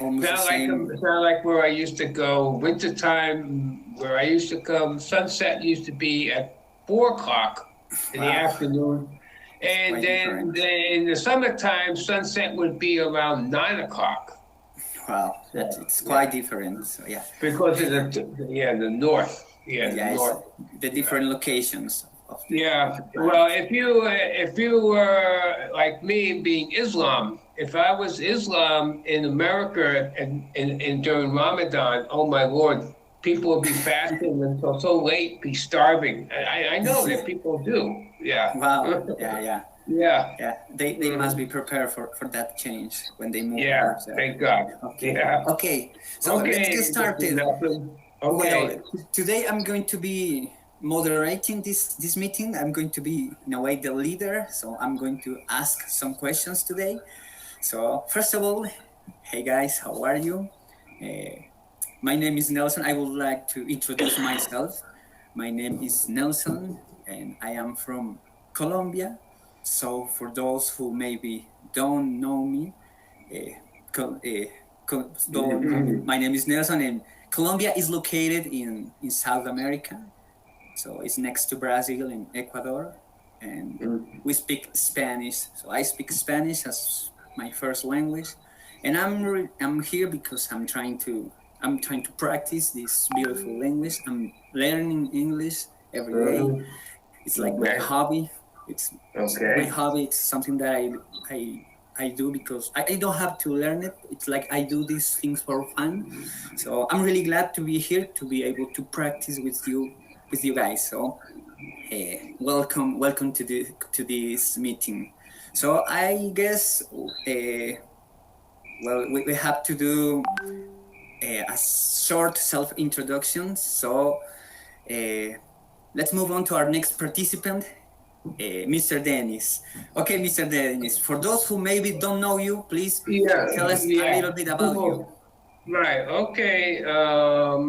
almost the same. It's not like where I used to go. Wintertime, where I used to come, sunset used to be at 4 o'clock in the Wow, afternoon. it's And quite different. then in the summertime, sunset would be around 9 o'clock. Wow, that's So, it's quite yeah. different. So yeah, Because of the north. Yeah, the yeah, it's north. the Yeah. different locations of Yeah. the Well, planet. if you were like me being Islam, if I was Islam in America and during Ramadan, oh my Lord, people would be fasting until so late, be starving. I know that people do. Yeah. Wow, yeah, yeah, Yeah. yeah. They must be Mhm. prepared for that change when they move Yeah. over there. Thank God. Okay, Yeah. okay. So let's get Okay, Mr. started. Nelson. Well, Okay. today I'm going to be moderating this meeting. I'm going to be in a way the leader. So I'm going to ask some questions today. So first of all, hey guys, how are you? Uh, my name is Nelson. I would like to introduce myself. My name is Nelson, and I am from Colombia. So for those who maybe don't know me, uh, Co- uh, my name is Nelson, and Colombia is located in South America. So it's next to Brazil and Ecuador, and we speak Spanish. So I speak Spanish as my first language, and I'm here because I'm trying to practice this beautiful language. I'm learning English every day. Mhm. It's like my Okay. hobby. It's my Okay. hobby. It's something that I I do because I don't have to learn it. It's like I do these things for fun. So I'm really glad to be here to be able to practice with you guys. So welcome to this meeting. So I guess well we have to do a short self introduction. So uh, let's move on to our next participant, Mr. Dennis. Okay, Mr. Dennis, for those who maybe don't know you, please Yeah, tell us a yeah. little bit about you. People, right. Okay.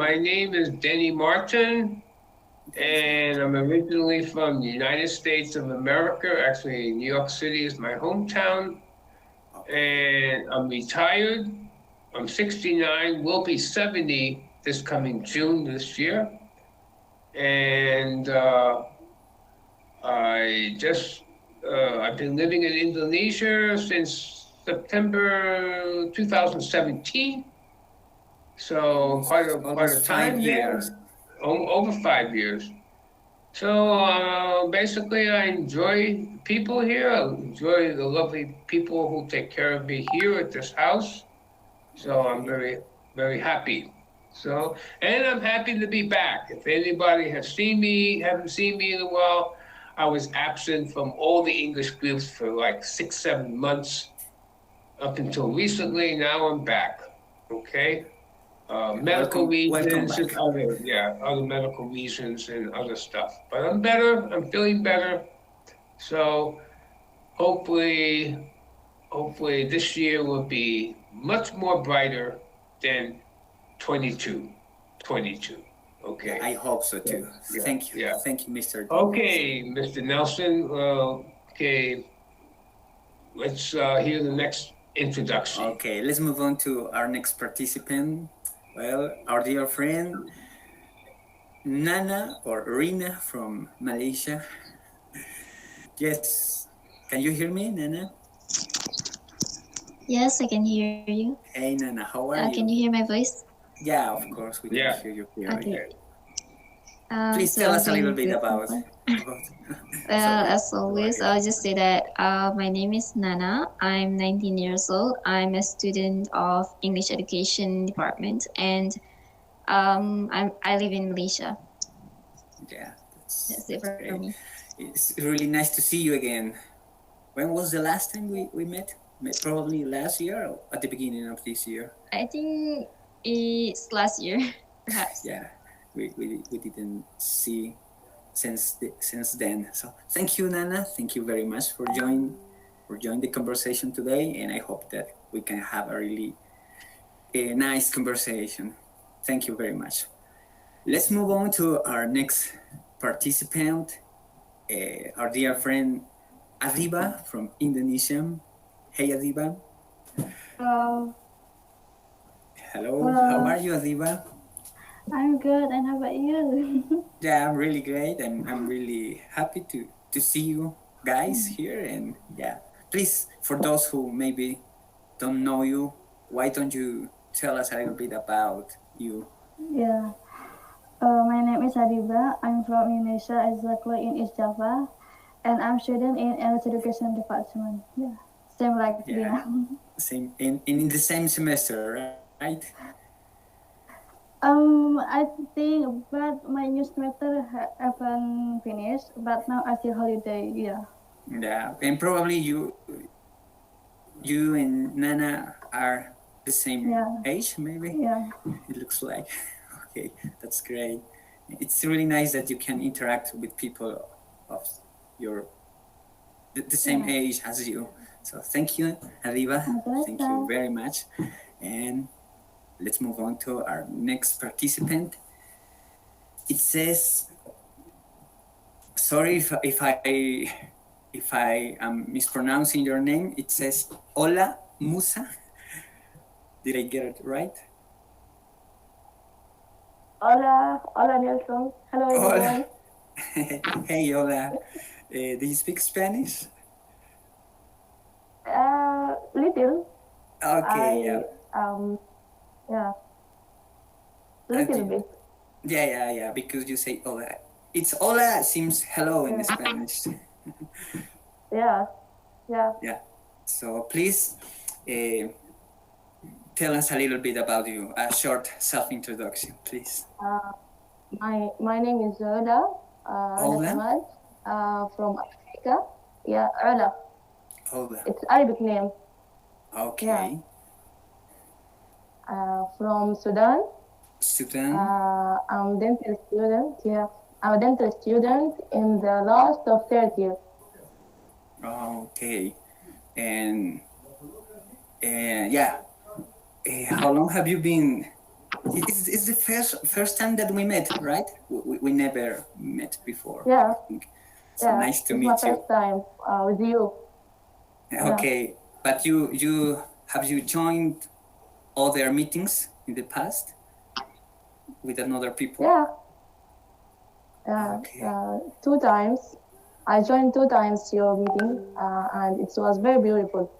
My name is Denny Martin, Dennis and Martin. I'm originally from the United States of America. Actually, New York City is my hometown, Oh, and I'm retired. I'm 69. Will be 70 this coming June this year, and I've been living in Indonesia since September 2017. So quite a almost five time years. there, over 5 years. So basically, I enjoy people here. I enjoy the lovely people who take care of me here at this house. So I'm Okay. very happy. So, and I'm happy to be back. If anybody haven't seen me in a while, I was absent from all the English groups for like 6, 7 months up until recently. Now I'm back. Okay. Okay. Medical Welcome reasons, back. other medical reasons and other stuff. But I'm better. I'm feeling better. So hopefully, hopefully this year will be much more brighter than 22, 22. Yeah, Okay. I hope so So, too. yeah, Thank you. yeah. Thank you, Mr. Dennis. Okay, Mr. Nelson. Okay, let's hear the next introduction. Okay, let's move on to our next participant. Well, our dear friend Nana or Rina from Malaysia. Yes, can you hear me, Nana? Yes, I can hear you. Hey, Nana, how are Can you you? hear my voice? Yeah, of course, we can Yeah. hear you clearly. Okay. Okay. Please So tell I'm us a little doing bit good so about far. about. Well, Sorry, as go always, ahead. I'll just say that my name is Nana. I'm 19 years old. I'm a student of English Education Department, and I live in Malaysia. Yeah, That's it that's for great. me. It's really nice to see you again. When was the last time we met? Probably last year or at the beginning of this year. I think it's last year, perhaps. Yeah, we didn't see since then. So thank you, Nana. Thank you very much for joining the conversation today, and I hope that we can have a really nice conversation. Thank you very much. Let's move on to our next participant, our dear friend Adiba from Indonesia. Hey, Adiba. Hello. Hello, how Hello, are you, Adiba? I'm good, and how about you? Yeah, I'm really great, and I'm really happy to see you guys here. And yeah, please, for those who maybe don't know you, why don't you tell us a little bit about you? Yeah, my name is Adiba. I'm from Indonesia, exactly in East Java, and I'm student in English Education Department. Yeah, same like Yeah, Dina. same in the same semester, right? I think, but my new semester haven't finished, but now I still holiday. Yeah, Yeah, and probably you and Nana are the same yeah, age, maybe. yeah, It looks like. Okay, that's great. It's really nice that you can interact with people of your the same yeah. age as you. So thank you, Arriba. Thank you Welcome. very much. And let's move on to our next participant. It says, sorry if I am mispronouncing your name. It says Hola Musa. Did I get it right? Hola, hola Nelson. Hello Hola. everyone. Hey, hola. Do you speak Spanish? Little. Okay, yeah. I yeah, Uh, little do- bit. yeah. Because you say hola. It's hola seems hello in Yeah, Spanish. yeah, yeah. Yeah. So please uh, tell us a little bit about you. A short self-introduction, please. Uh, my name is Rhoda Hola. Samad, from Africa. Yeah, Rhoda. Hola. It's Arabic name. Yeah, Okay. from Sudan. Sudan. I'm dental student. Yeah, I'm a dental student in the last of third year. Okay. And yeah. How long have you been? It's the first time that we met, right? We never met before, I Yeah, think. So yeah. nice to It's my meet you. first time with you. Yeah, Okay, but you joined other meetings in the past with another people? yeah. Okay, 2 times. I joined 2 times your meeting, and it was very beautiful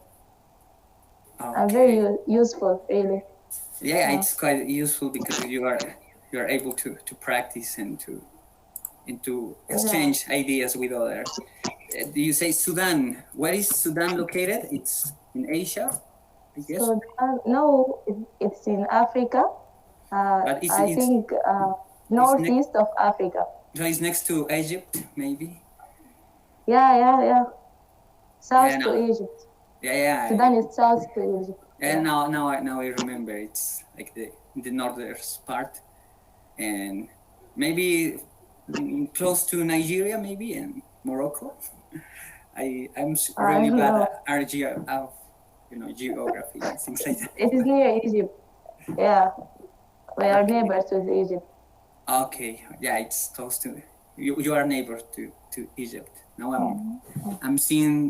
and very okay. useful, really. Yeah, Uh, it's quite useful because you are able to practice and to yeah. exchange ideas with other. Do you say Sudan? Where is Sudan located? It's in Asia, I guess. So no, it's in Africa. But I it's think it's next. northeast of Africa. So it's next to Egypt, maybe. Yeah, yeah, yeah. Yeah, South to no. Egypt. Yeah. Sudan is south to Egypt. And Yeah. now I remember. It's like the northern part, and maybe close to Nigeria, maybe, and Morocco. I'm I really don't bad know. at geography and things like that. It is near Egypt. Yeah, we are Okay. neighbors with Egypt. Okay. Yeah, it's close to you. You are neighbor to Egypt. Now I'm seeing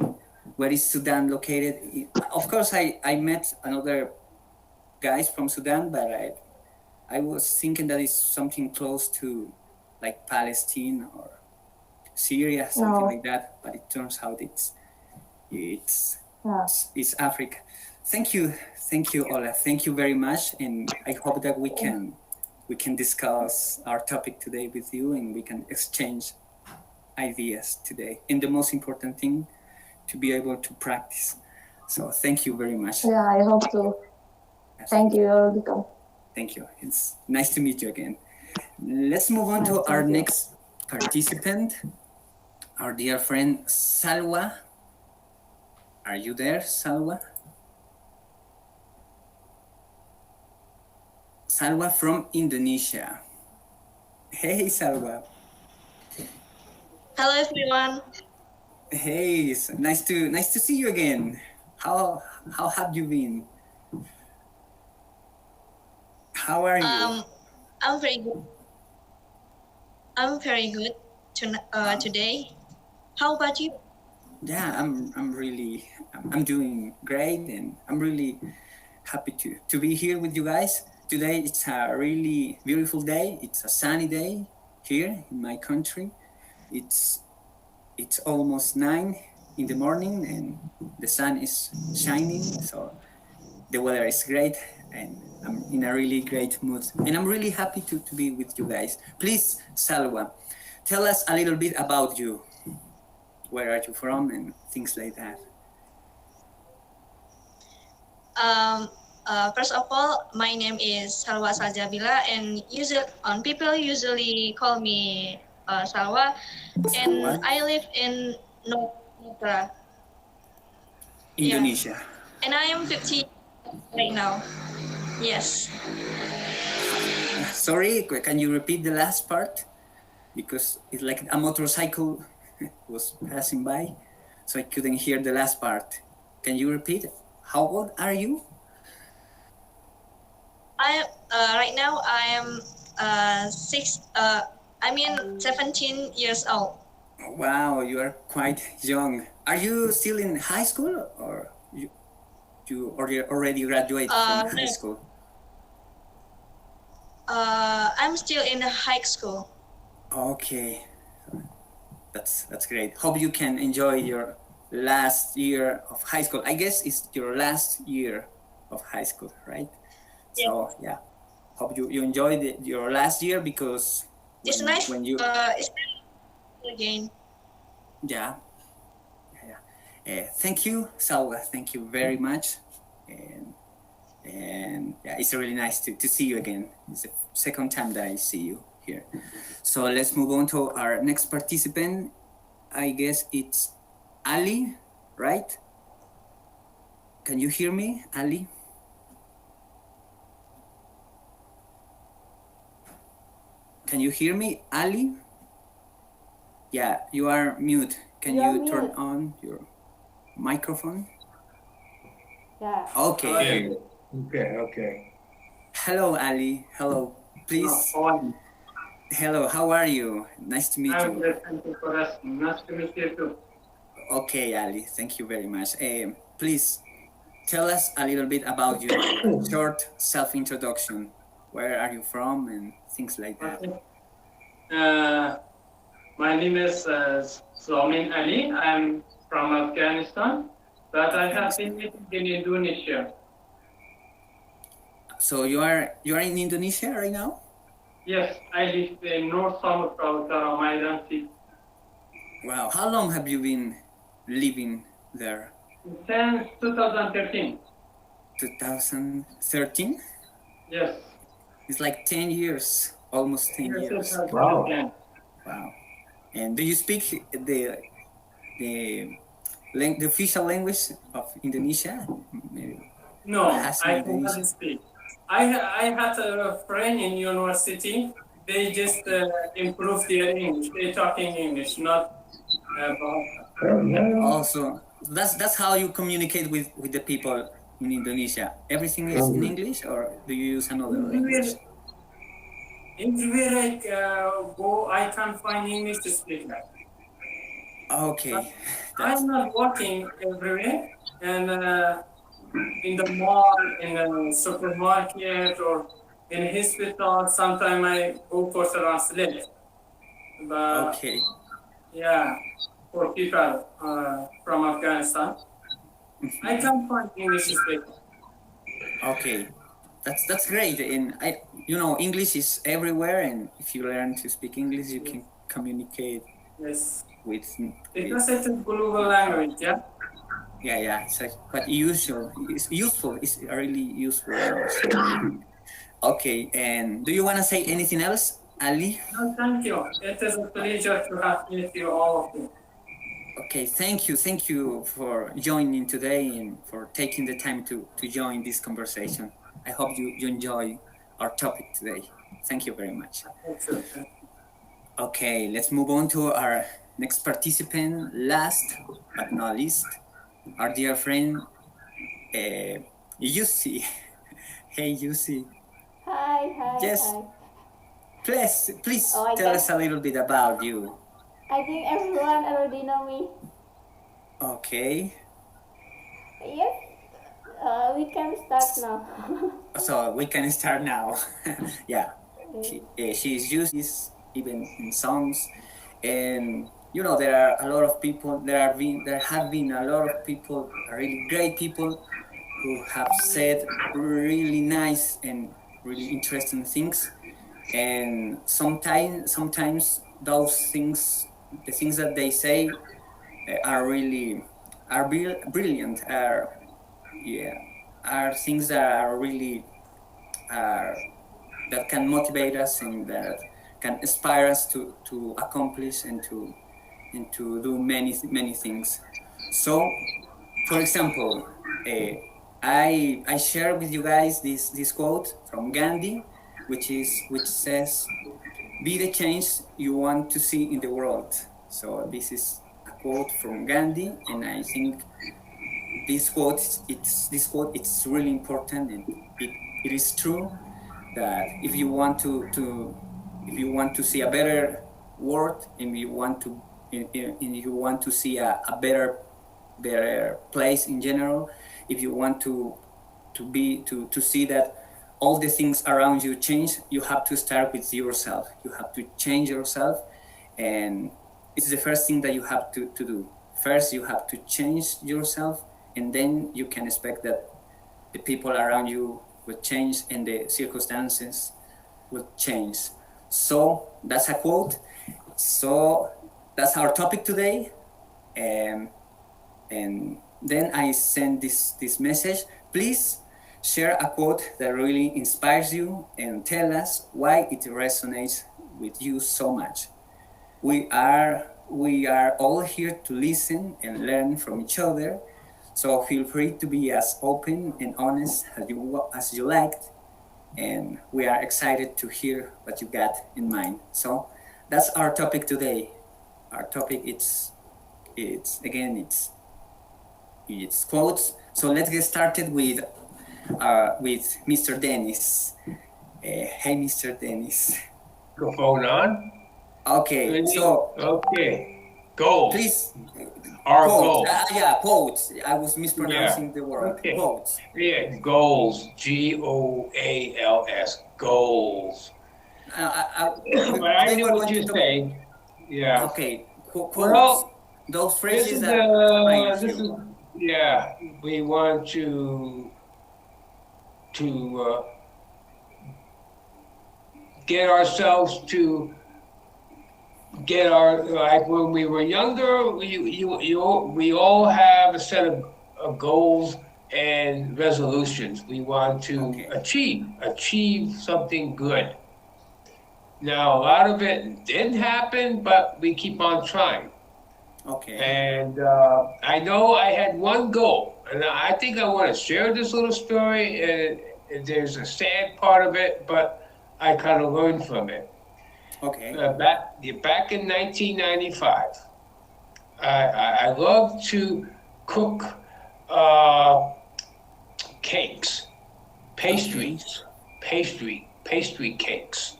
where is Sudan located. Of course, I met another guys from Sudan, but I was thinking that it's something close to like Palestine or Syria, something No. like that. But it turns out it's Yeah. it's Africa. Thank you, Ola. Thank you very much, and I hope that we can discuss our topic today with you, and we can exchange ideas today. And the most important thing, to be able to practice. So thank you very much. Yeah, I hope to. Thank Thank you. you. You're welcome. Thank you. It's nice to meet you again. Let's move on to our Thank you. next participant, our dear friend Salwa. Are you there, Salwa? Salwa from Indonesia. Hey, Salwa. Hello everyone. Hey, it's nice to see you again. How have you been? How are you? I'm very good. I'm very good today. How about you? Yeah, I'm doing great, and I'm really happy to be here with you guys. today it's a really beautiful day. It's a sunny day here in my country. It's almost 9 in the morning and the sun is shining, so the weather is great and I'm in a really great mood. And I'm really happy to be with you guys. Please, Salwa, tell us a little bit about you. Where are you from and things like that. First of all, my name is Salwa Saljabila, and people usually call me Salwa, and Salwa, I live in North Sumatera. Yeah, Indonesia. and I am 50 right now. Yes. Sorry, can you repeat the last part? Because it's like a motorcycle was passing by, so I couldn't hear the last part. Can you repeat? How old are you? I right now I am 17 years old. Wow, you are quite young. Are you still in high school, or you already graduated from high No, school? I'm still in high school. Okay, that's great. Hope you can enjoy your last year of high school. I guess it's your last year of high school, right? Yeah. So yeah, hope you enjoyed your last year, because It's nice. when you It's nice again. yeah. Thank you, Salwa. Thank you very much. And yeah, it's really nice to see you again. It's the second time that I see you here. So let's move on to our next participant. I guess it's Ali, right? Can you hear me, Ali? Can you hear me, Ali? Yeah, you are mute. Can you turn on your microphone? Yeah. Okay. Okay. Hello, Ali. Hello. Please. Hello, how are you? Nice to meet you. Thank you for asking. Nice to meet you too. Okay, Ali, thank you very much. Please tell us a little bit about you. Short self-introduction. Where are you from and things like that. Okay. My name is Zomin Ali. I'm from Afghanistan, but I have been living in Indonesia. So you are in Indonesia right now? Yes, I live in North Sumatra, Maidan City. Wow, how long have you been living there? Since 2013. 2013? Yes. It's like 10 years, almost 10 years. Wow. Wow. And do you speak the official language of Indonesia? Maybe. No, I cannot Indonesian. speak. I had a friend in university. They just improved their English. They talking English, not Also, that's how you communicate with the people in Indonesia. Everything is in English, or do you use another language? Everywhere I go, I can't find English to speak. Okay. I'm not working everywhere, and in the mall, in a supermarket, or in a hospital. Sometimes I go for translate. But Okay. yeah, for people from Afghanistan, I can't find English speaker. Okay. That's great. And English is everywhere, and if you learn to speak English, you can communicate Yes, with. because it's a global language. Yeah. Yeah. It's quite usual. It's useful. It's a really useful language. Okay. And do you want to say anything else, Ali? No, thank you. It is a pleasure to have met you, all of you. Okay, thank you for joining today and for taking the time to join this conversation. I hope you enjoy our topic today. Thank you very much. Okay, let's move on to our next participant. Last but not least, our dear friend, Yusi. Hey, Yusi. Hi. Yes. Hi. Please Oh, tell us a little bit about you. I think everyone already know me. Okay. Yes. We can start now. So we can start now. Yeah, she's used this even in songs, and there are a lot of people. There have been a lot of people, really great people, who have said really nice and really interesting things. And sometimes those things, the things that they say, are really brilliant. Yeah, are things that are really that can motivate us and that can inspire us to accomplish and to do many things. So, for example, I share with you guys this quote from Gandhi, which says, "Be the change you want to see in the world." So this is a quote from Gandhi, and I think this quote it's really important, and it is true that if you want to see a better world, and you want to see a better place in general, if you want to see that all the things around you change, you have to start with yourself. You have to change yourself, and it's the first thing that you have to do. First, you have to change yourself, and then you can expect that the people around you will change and the circumstances will change. So that's a quote. So that's our topic today. And then I send this message. Please share a quote that really inspires you and tell us why it resonates with you so much. We are all here to listen and learn from each other. So feel free to be as open and honest as you liked, and we are excited to hear what you got in mind. So that's our topic today. Our topic it's quotes. So let's get started with Mr. Dennis. Hey, Mr. Dennis. Microphone on. Okay, so goals. Please. Our Quotes. goals. Quotes. I was mispronouncing the word. Okay. Quotes. Yeah, goals. GOALS. Goals. But I know what you're saying. Yeah. Okay. Quotes. Well, those This phrases is that inspire this is you. we want to get ourselves to get our, like when we were younger, we all have a set of goals and resolutions we want to achieve something good. Now a lot of it didn't happen, but we keep on trying. Okay. And I know I had one goal, and I think I want to share this little story. And there's a sad part of it, but I kind of learned from it. Okay. Back in 1995, I love to cook cakes, pastry cakes.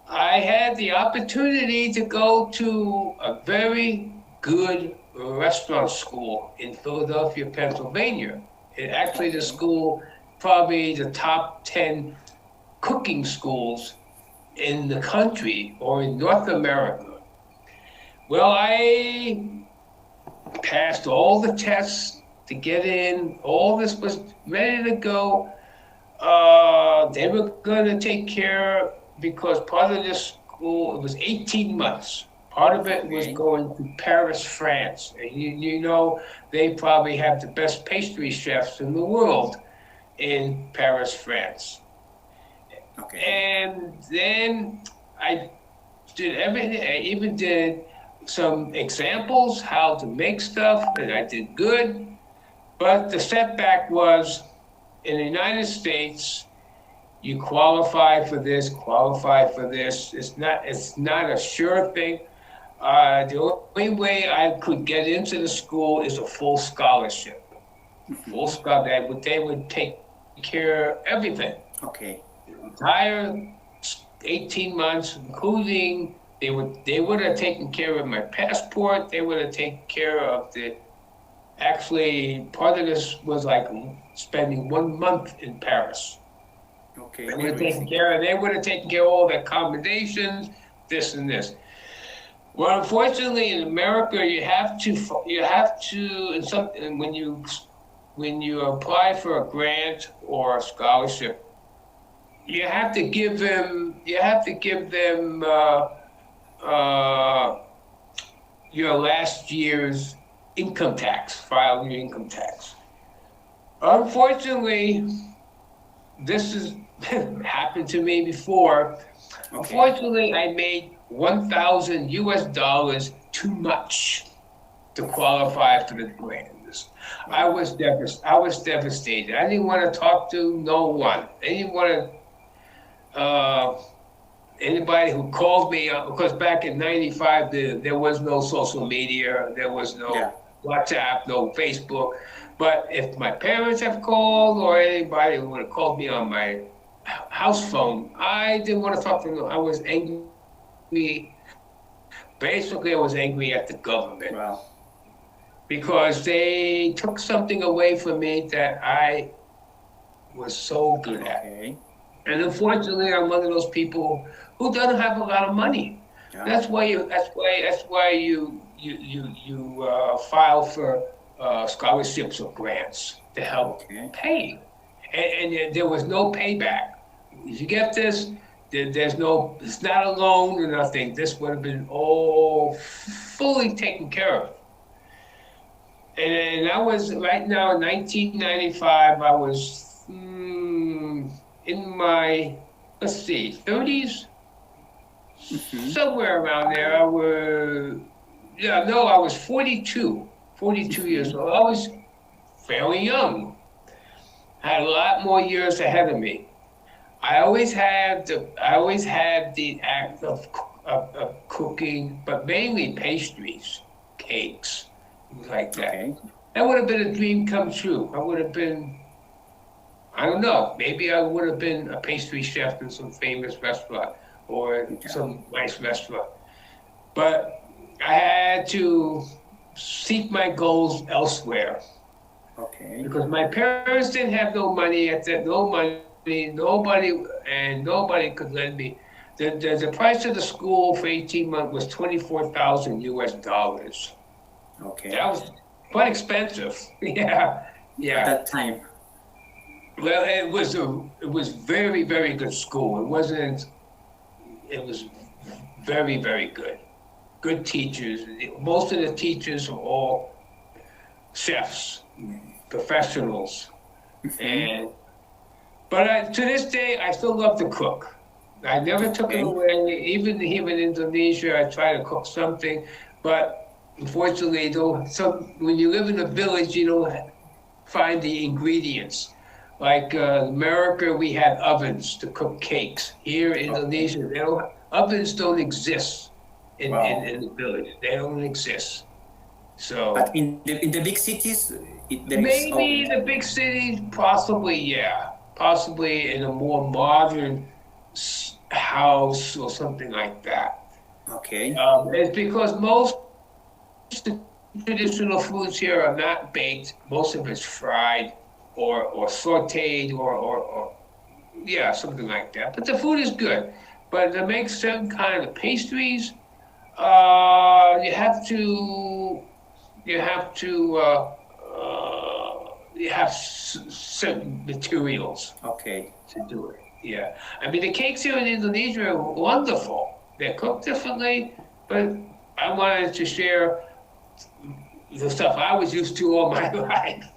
I had the opportunity to go to a very good restaurant school in Philadelphia, Pennsylvania. And actually, the school, probably the top 10 cooking schools in the country or in North America. Well, I passed all the tests to get in. All this was ready to go. They were going to take care, because part of this school, it was 18 months. Part of it was going to Paris, France. And you know, they probably have the best pastry chefs in the world in Paris, France. Okay. And then I did everything. I even did some examples how to make stuff, and I did good. But the setback was, in the United States, you qualify for this, It's not a sure thing. The only way I could get into the school is a full scholarship. Full scholarship. They would take care of everything. Okay. Entire 18 months, including they would have taken care of my passport. They would have taken care of actually part of this was like spending 1 month in Paris. Okay. They would have taken care of all the accommodations, this and this. Well, unfortunately, in America, you have to, when you apply for a grant or a scholarship, you have to give them your last year's income tax, file your income tax. Unfortunately, this has happened to me before. Okay. Unfortunately, I made $1,000 too much to qualify for the grant. I was devastated. I didn't want to talk to no one. I didn't want to anybody who called me, because back in '95 there was no social media, there was no WhatsApp, no Facebook. But if my parents have called or anybody who would have called me on my house phone, I didn't want to talk to them. I was angry. Basically, I was angry at the government. Wow. Because they took something away from me that I was so good at. Okay. And unfortunately, I'm one of those people who doesn't have a lot of money. Yeah. That's why you file for scholarships or grants to help pay. And there was no payback. If you get this, it's not a loan or nothing. This would have been all fully taken care of. And I was, right now in 1995, I was in my, 30s? Mm-hmm. Somewhere around there. I was 42 years old. I was fairly young. I had a lot more years ahead of me. I always had the act of cooking, but mainly pastries, cakes, things like that. Okay. That would have been a dream come true. I would have been, I don't know, maybe I would have been a pastry chef in some famous restaurant or some nice restaurant. But I had to seek my goals elsewhere. Okay. Because my parents didn't have no money at that, nobody could lend me. The price of the school for 18 months was $24,000. Okay. That was quite expensive. Yeah. At that time. Well, it was very, very good school. It was very, very good. Good teachers. Most of the teachers were all chefs, professionals. Mm-hmm. But to this day, I still love to cook. I never took it away. Even here in Indonesia, I try to cook something. But unfortunately, when you live in a village, you don't find the ingredients. Like America, we had ovens to cook cakes. Here in Indonesia, ovens don't exist in the village. They don't exist. So, but in the big cities, maybe the big cities, possibly in a more modern house or something like that. Okay. It's because most traditional foods here are not baked. Most of it's fried or sautéed or something like that. But the food is good. But to make certain kind of pastries, you have certain materials. Okay. To do it. Yeah. I mean, the cakes here in Indonesia are wonderful. They're cooked differently, but I wanted to share the stuff I was used to all my life.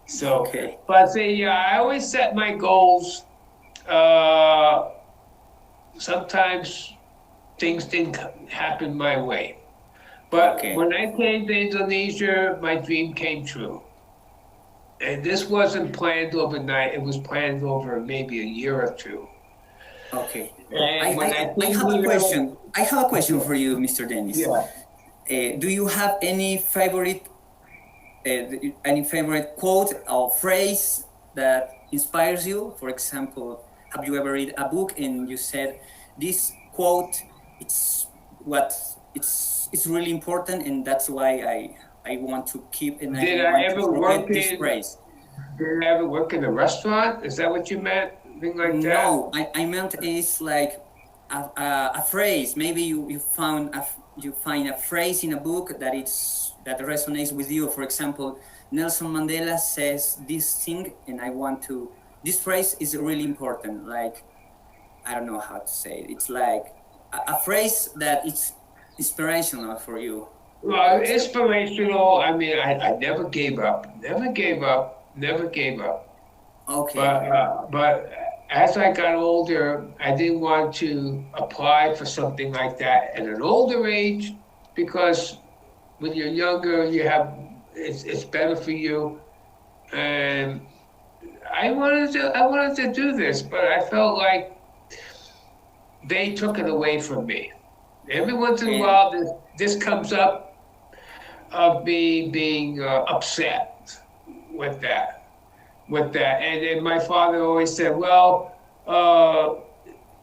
So, but I always set my goals. Sometimes things didn't happen my way. But when I came to Indonesia, my dream came true. And this wasn't planned overnight. It was planned over maybe a year or two. Okay. I have a question. I have a question for you, Mr. Dennis. Yeah. Do you have any favorite quote or phrase that inspires you? For example, have you ever read a book and you said this quote? It's really important, and that's why I want to keep. And Did I ever work this phrase? Did I ever work in a restaurant? Is that what you meant? Thing like that? No, I meant is like a phrase. Maybe you find a phrase in a book that resonates with you. For example, Nelson Mandela says this thing, and I want to. This phrase is really important. Like, I don't know how to say it. It's like a phrase that it's inspirational for you. Well, inspirational. I mean, I never gave up. Never gave up. Never gave up. Okay. But as I got older, I didn't want to apply for something like that at an older age, because when you're younger, it's better for you. And I wanted to do this, but I felt like they took it away from me. Every once in a while, this comes up of me being upset with that. And then my father always said, well,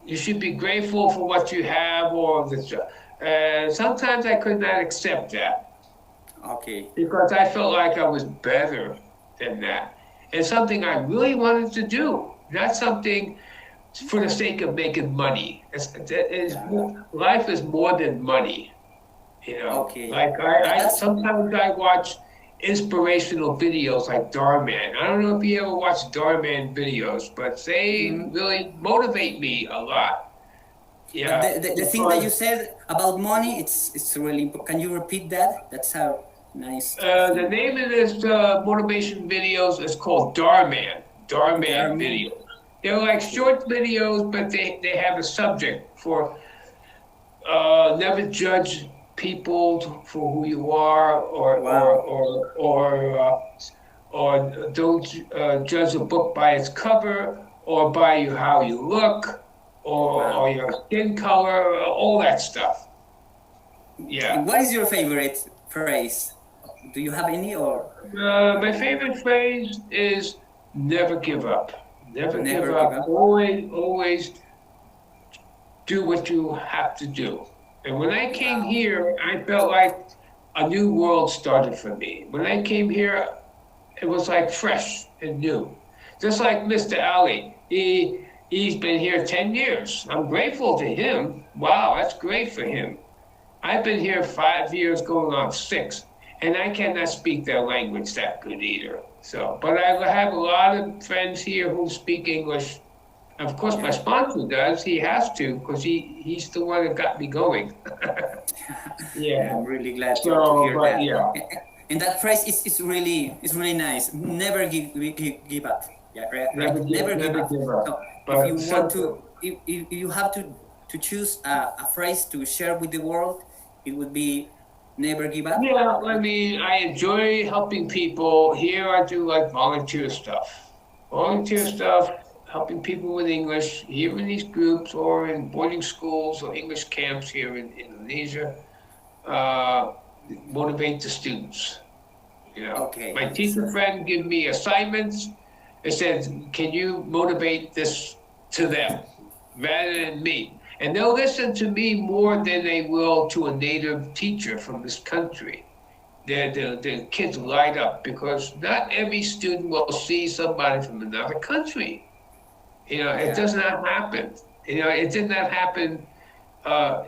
you should be grateful for what you have, or this. And sometimes I could not accept that. Okay. Because I felt like I was better than that. It's something I really wanted to do, not something for the sake of making money. Life is more than money, you know. Okay. Like sometimes I watch inspirational videos like Darman. I don't know if you ever watch Darman videos, but they really motivate me a lot. Yeah. The thing that you said about money, it's really important. Can you repeat that? That's how nice. The name of this motivation videos is called Darman. Darman videos. They're like short videos, but they have a subject for never judge people for who you are, or don't judge a book by its cover, or by how you look, or your skin color, all that stuff. Yeah. What is your favorite phrase? Do you have any, or? My favorite phrase is never give up. Never give up. Always do what you have to do. And when I came here, I felt like a new world started for me. When I came here, it was like fresh and new. Just like Mr. Ali, he's been here 10 years. I'm grateful to him. Wow, that's great for him. I've been here 5 years, going on 6, and I cannot speak their language that good either. So, but I have a lot of friends here who speak English. Of course, my sponsor does. He has to, because he's the one that got me going. Yeah. I'm really glad to hear that. Yeah. And that phrase is really nice. Never give up. Yeah, right. Never give up. So if you want to, if you have to choose a phrase to share with the world, it would be never give up. Yeah, I mean, I enjoy helping people. Here I do like volunteer stuff. Helping people with English here in these groups, or in boarding schools or English camps here in Indonesia. Motivate the students. You know, Okay. My teacher friend give me assignments. It says, can you motivate this to them rather than me? And they'll listen to me more than they will to a native teacher from this country. The kids light up, because not every student will see somebody from another country. You know, it does not happen. You know, it did not happen.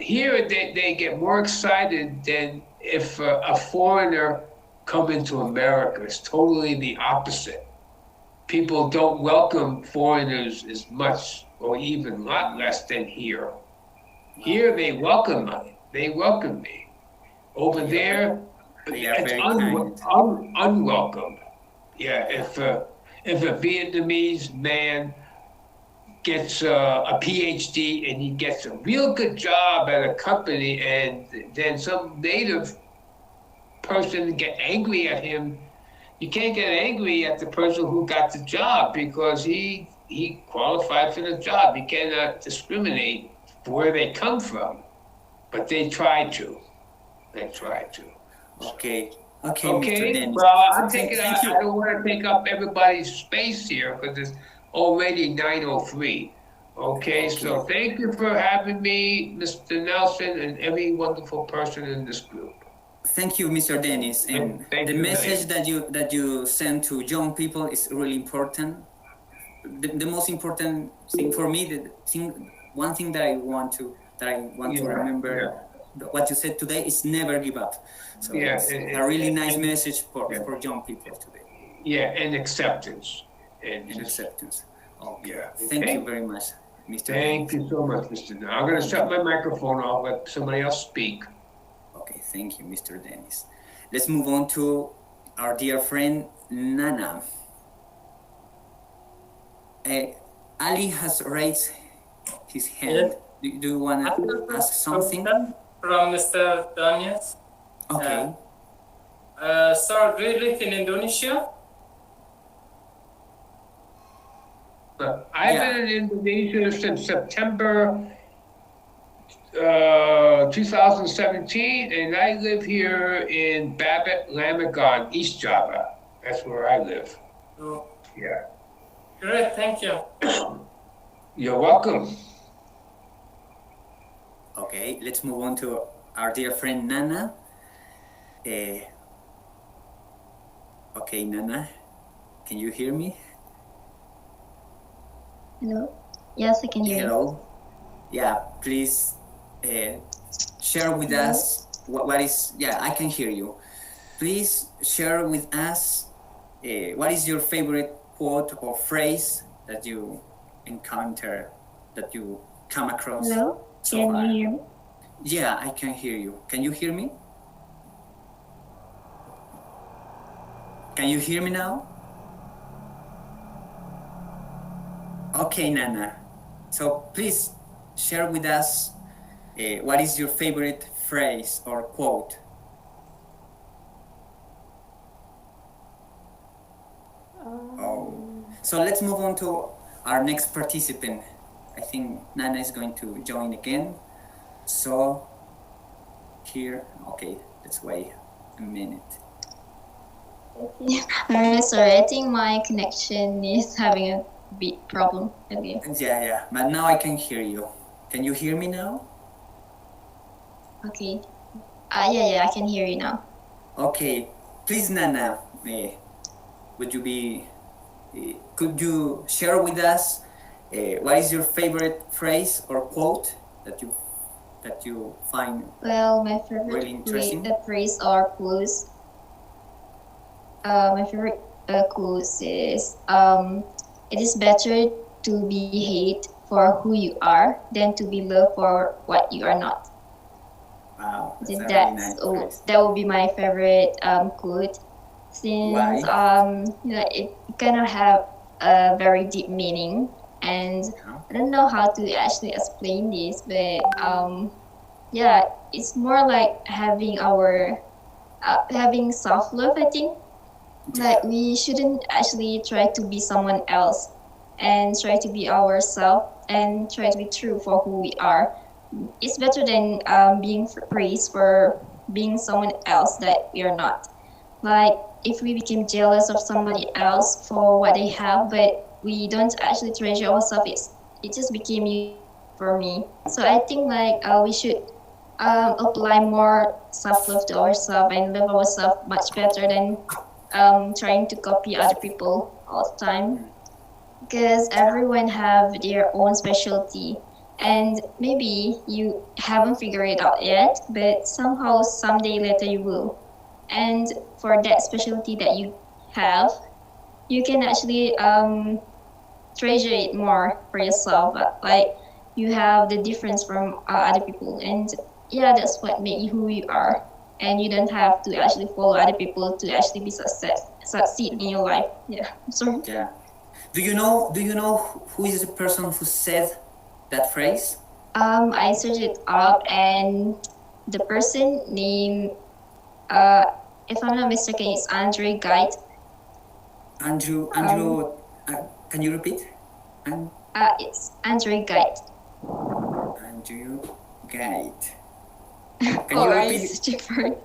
Here, they get more excited than if a foreigner come into America. It's totally the opposite. People don't welcome foreigners as much, or even a lot less than here. Here, they welcome me. They welcome me. Over there, it's unwelcome. Yeah, if a Vietnamese man gets a PhD and he gets a real good job at a company, and then some native person get angry at him, you can't get angry at the person who got the job, because he qualified for the job. You cannot discriminate for where they come from, but they try to. Okay. Okay, Mr. Dennis. well, Thank you. I don't want to take up everybody's space here, because it's already 9:03. Okay, so thank you for having me, Mr. Nelson, and every wonderful person in this group. thank you, Mr. Dennis, and Thank the you, message Dennis. that you send to young people is really important. The most important thing for me, one thing that I want to remember, what you said today is never give up. So it's a really nice message for young people today. Yeah, and acceptance. And acceptance. Okay. Yeah. Thank you very much, Mr. Thank you so much, Mr. Dennis. I'm going to shut my microphone off, let somebody else speak. Okay, thank you, Mr. Dennis. Let's move on to our dear friend, Nana. Ali has raised his hand. Yes. Do you want to ask something? From Mr. Daniels. Okay. Sir, do you live in Indonesia? I've been in Indonesia since September 2017, and I live here in Babit, Lamagan, East Java. That's where I live. Oh, Yeah. great, thank you. You're welcome. Okay, let's move on to our dear friend Nana. Okay, Nana, can you hear me? Hello? Yes, I can hear you. Hello. Yeah, please share with us what is. Yeah, I can hear you. Please share with us what is your favorite quote or phrase that you encounter, that you come across. Hello? So Can far. you hear me? Yeah, I can hear you. Can you hear me? Can you hear me now? Okay, Nana. So please share with us what is your favorite phrase or quote? Oh, so let's move on to our next participant. I think Nana is going to join again. So here, okay, let's wait a minute. I'm really sorry. I think my connection is having a big problem earlier. Yeah, but now I can hear you. Can you hear me now? Okay. Yeah, I can hear you now. Okay, please, Nana, could you share with us what is your favorite phrase or quote that you find Well, my really interesting? favorite phrase or quotes. My favorite quotes is it is better to be hate for who you are than to be loved for what you are not. Wow, that's a really nice phrase. That would be my favorite quote, since it kind of have a very deep meaning, and I don't know how to actually explain this, but it's more like having having self-love, I think. Like, we shouldn't actually try to be someone else, and try to be ourselves and try to be true for who we are. It's better than being praised for being someone else that we are not. Like, if we became jealous of somebody else for what they have, but we don't actually treasure ourselves, it just became you for me. So I think like we should apply more self-love to ourselves and love ourselves much better than trying to copy other people all the time, because everyone have their own specialty, and maybe you haven't figured it out yet, but somehow someday later you will. And for that specialty that you have, you can actually treasure it more for yourself. Like, you have the difference from other people, and that's what makes you who you are. And you don't have to actually follow other people to actually be succeed in your life. Yeah. Sorry. Yeah. Do you know who is the person who said that phrase? I searched it up, and the person named, if I'm not mistaken, is Andre Guide. Andrew, can you repeat? It's Andre Guide. Andrew Guide. Can Oh, you I repeat? searched for it.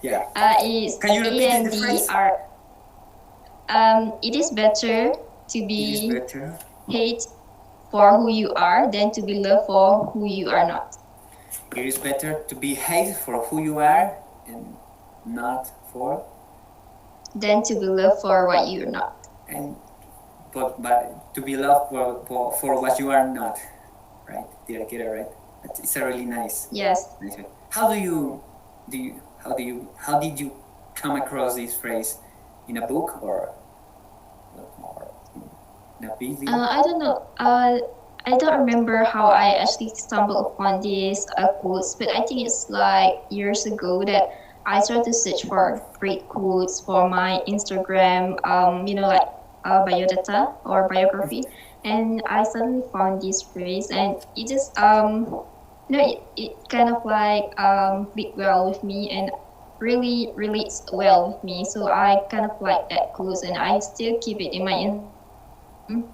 Yeah. It's Can you repeat the phrase? ANDR. It is better to It is be better. hate for who you are than to be loved for who you are not. It is better to be hated for who you are and not for, Than to be loved for what you're not. and but to be loved for what you are not, right? Did I get it right? It's a really nice. Yes. Nice way. How did you come across this phrase in a book or in a video? I don't know. I don't remember how I actually stumbled upon these quotes, but I think it's like years ago that I started to search for great quotes for my Instagram, like biodata or biography, and I suddenly found this phrase, and it just it kind of like clicked well with me and really relates well with me. So I kind of like that quotes, and I still keep it in my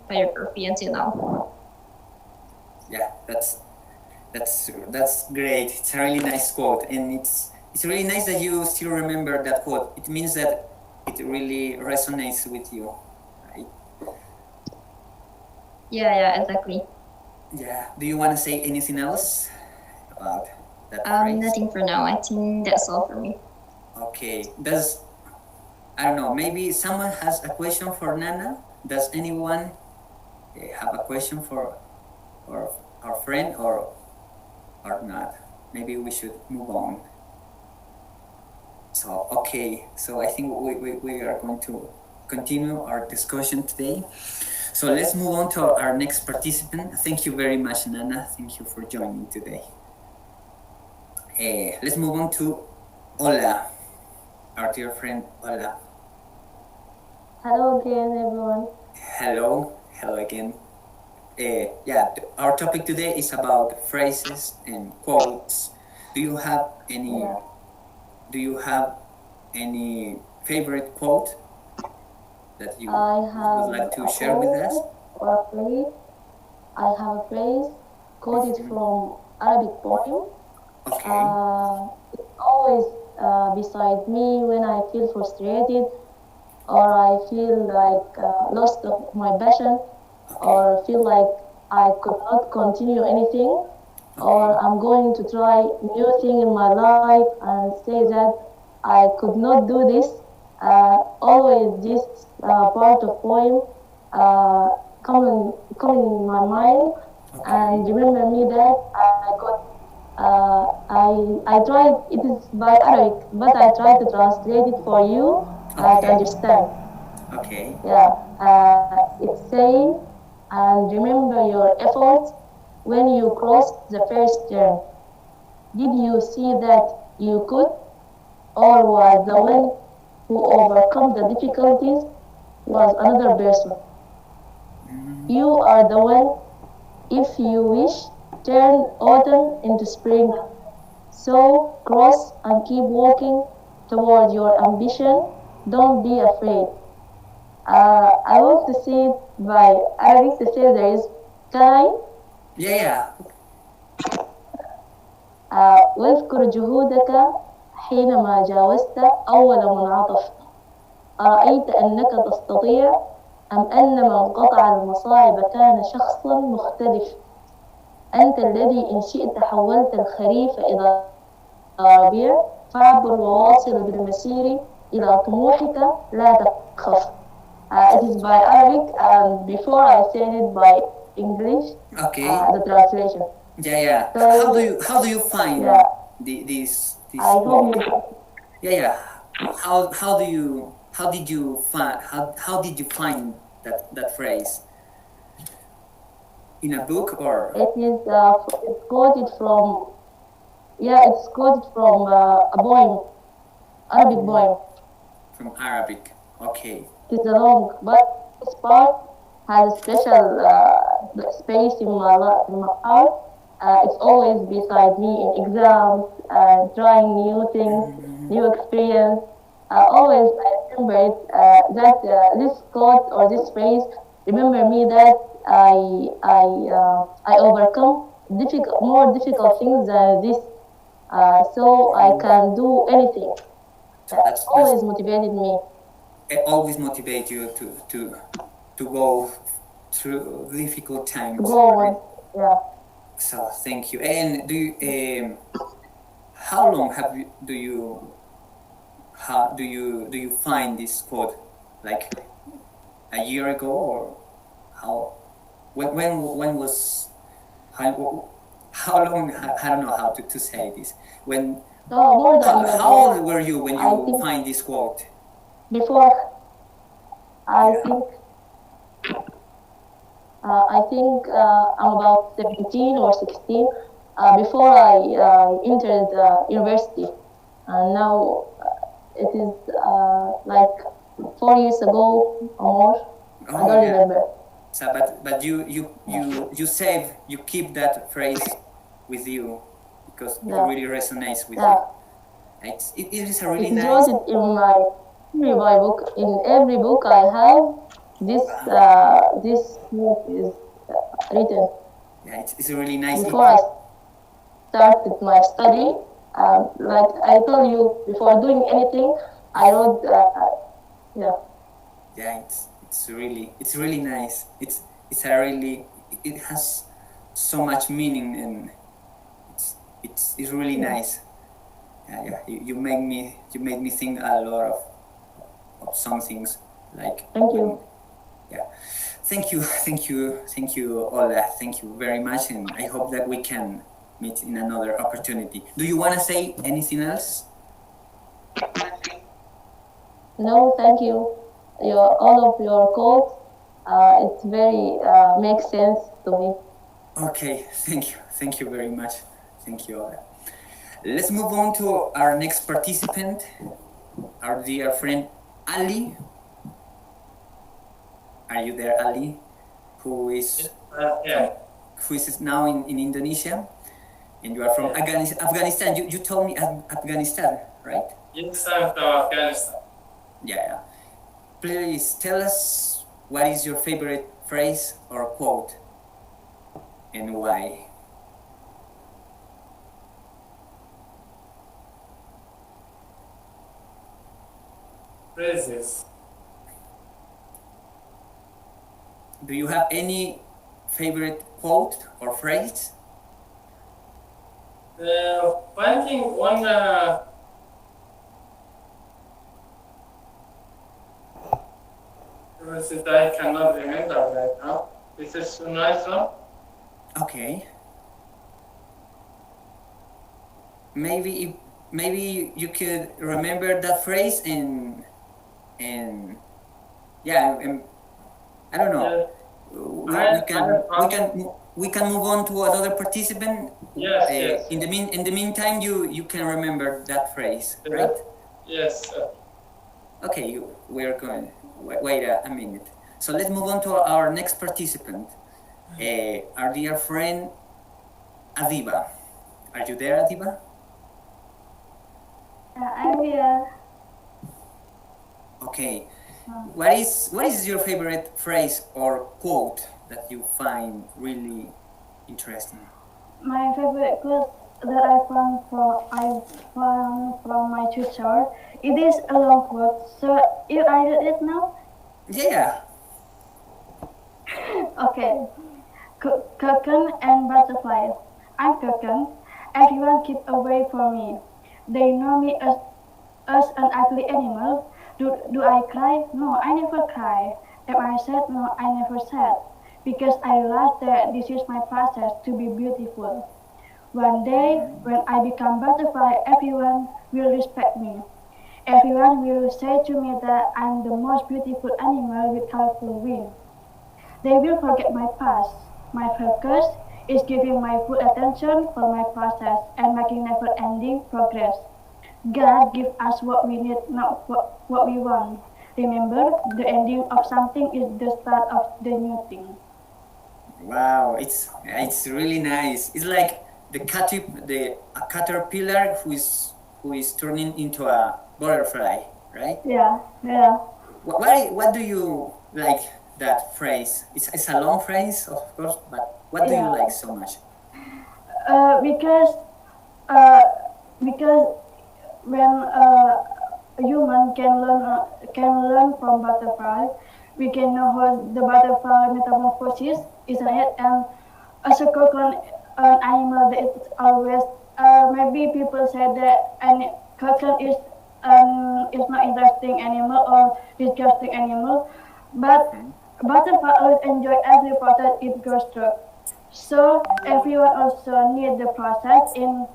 biography until now. Yeah, that's great. It's a really nice quote, and it's really nice that you still remember that quote. It means that it really resonates with you, right? Yeah, exactly. Yeah. Do you want to say anything else about that phrase? Nothing for now. I think that's all for me. Okay. I don't know. Maybe someone has a question for Nana. Does anyone have a question for our friend or not? Maybe we should move on. So okay. So I think we are going to continue our discussion today. So let's move on to our next participant. Thank you very much, Nana. Thank you for joining today. Let's move on to Ola, our dear friend Ola. Hello again, everyone. Hello again. Our topic today is about phrases and quotes. Do you have any? Yeah. Do you have any favorite quote that you I would like have to share with us? or a phrase. I have a phrase quoted from Arabic poem. Okay. It's always beside me when I feel frustrated or I feel like lost of my passion or feel like I could not continue anything or I'm going to try new thing in my life and say that I could not do this. Always this part of poem come in my mind and remember me that I could I tried, it is by Arabic, but I tried to translate it for you to understand. Okay. Yeah, it's saying, and remember your efforts when you crossed the first turn. Did you see that you could, or was the one who overcome the difficulties was another person? You are the one, if you wish, turn autumn into spring. So cross and keep walking toward your ambition. Don't be afraid. I want to say it by Arabic to say there is kind. Yeah. واذكر جهودك حينما جاوزت أول منعطف أرأيت أنك تستطيع أم أن من قطع المصاعب كان شخصا مختلف أنت الذي إن شئت حولت الخريف إلى ربيع فاعبر وواصل بالمسير إلى طموحك لا تخف. It is by Arabic and before I said it by English. Okay. The translation. Yeah. So, how do you find this I hope you. Yeah. How did you find that phrase? In a book or? It is it's quoted from. Yeah, it's quoted from a poem, Arabic poem. From Arabic. Okay. It is long, but this part has a special space in my heart. It's always beside me in exams, trying new things, new experience. Always I remember it, that this quote or this phrase remember me that I overcome more difficult things than this, so I can do anything. So that's always motivated me. It always motivates you to go through difficult times. Go on, right? yeah. So thank you. And do you, how long do you how do you find this quote? Like a year ago, or how? When was how long? I don't know how to say this. When No, more than a how year. old were you when I you think find this quote? before, I Yeah. think, I'm about 17 or 16. Before I entered university, and now it is like 4 years ago or more. I Oh don't yeah. remember. So, but you save, you keep that phrase with you because it Yeah, really resonates with you. yeah. It is a It really is nice. written in my book. In every book I have, this note is written. Yeah, it's really nice. Before I started my study, like I told you, before doing anything, I wrote, yeah. Yeah, it's really nice. It's a really, it has so much meaning, and it's really Yeah. nice. Yeah, you made me think a lot of some things, like Thank when, you. yeah. Thank you, Ola. Thank you very much, and I hope that we can meet in another opportunity. Do you want to say anything else? No, thank you. All of your quotes, it's very makes sense to me. Okay, thank you very much. Thank you, Ola. Let's move on to our next participant, our dear friend Ali. Are you there, Ali? Who is Yeah. who is now in Indonesia, and you are from Afghanistan. You told me Afghanistan, right? Yes, I'm from Afghanistan. Yeah. Please tell us what is your favorite phrase or quote, and why. Phrases. Do you have any favorite quote or phrase? One thing, verses I cannot remember right now. This is a nice one. Okay. Maybe you could remember that phrase, and yeah, and I don't know. We can move on to another participant. Yes. In the meantime, you can remember that phrase, right? Yes. Okay, we're going. Wait a minute. So let's move on to our next participant, our dear friend Adiba. Are you there, Adiba? I'm here. Okay. What is your favorite phrase or quote that you find really interesting? My favorite quote that I found from my teacher. It is a long quote, so if I read it now, Yeah. okay. Cocoon and butterflies. I'm cocoon. Everyone keep away from me. They know me as an ugly animal. Do I cry? No, I never cry. Am I sad? No, I never sad. Because I realize that this is my process to be beautiful. One day, when I become butterfly, everyone will respect me. Everyone will say to me that I'm the most beautiful animal with colorful wings. They will forget my past. My focus is giving my full attention for my process and making never-ending progress. God gives us what we need, not what we want. Remember, the ending of something is the start of the new thing. Wow, it's really nice. It's like a caterpillar who is turning into a butterfly, right? Yeah. What do you like that phrase? It's a long phrase, of course, but what do you Yeah. like so much? Uh, because uh, because when a human can learn from butterfly, we can know how the butterfly metamorphosis, isn't it? And as a cocoon, an animal that is always maybe people say that an cocoon is it's not interesting anymore or disgusting anymore. But butterfly always enjoy every process it goes through. So everyone also need the process and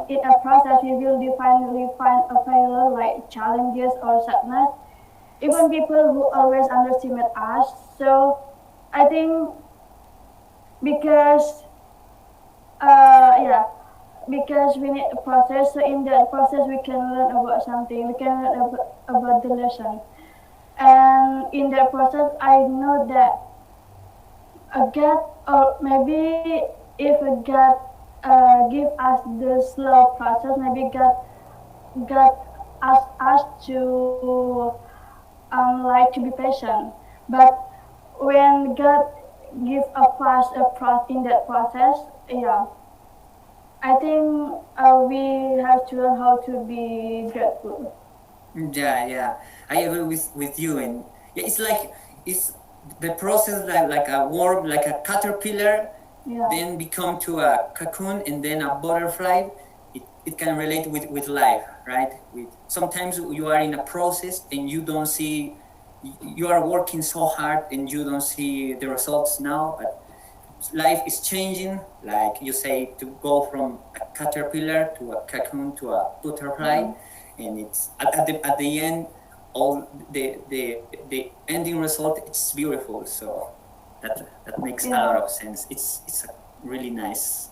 in a process we will definitely find a failure like challenges or sadness. Even people who always underestimate us. So I think because yeah, because we need a process. So in that process, we can learn about something. We can learn about the lesson. And in that process, I know that a God, or maybe if a God give us the slow process, maybe God ask us to like to be patient. But when God give a fast a process in that process, yeah, I think we have to learn how to be grateful. Yeah, I agree with you. And yeah, it's the process like a worm, like a caterpillar, Yeah. then become to a cocoon and then a butterfly. It can relate with life, right? With sometimes you are in a process and you don't see, you are working so hard and you don't see the results now, but life is changing, like you say, to go from a caterpillar to a cocoon to a butterfly, and it's at the end, all the ending result, it's beautiful. So that makes a lot of sense. It's a really nice.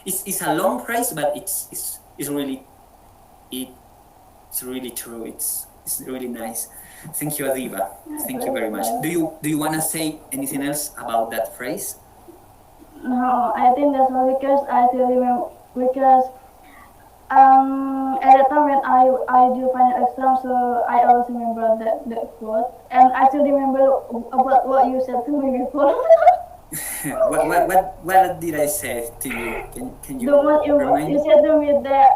It's a long phrase, but it's really it it's really true. It's really nice. Thank you, Adiba. Thank you very much. Do you want to say anything else about that phrase? No, I think that's all because I still remember because at the time when I do final exam, so I always remember that quote, and I still remember about what you said to me before. What did I say to you? Can The you most remind you me? said to me that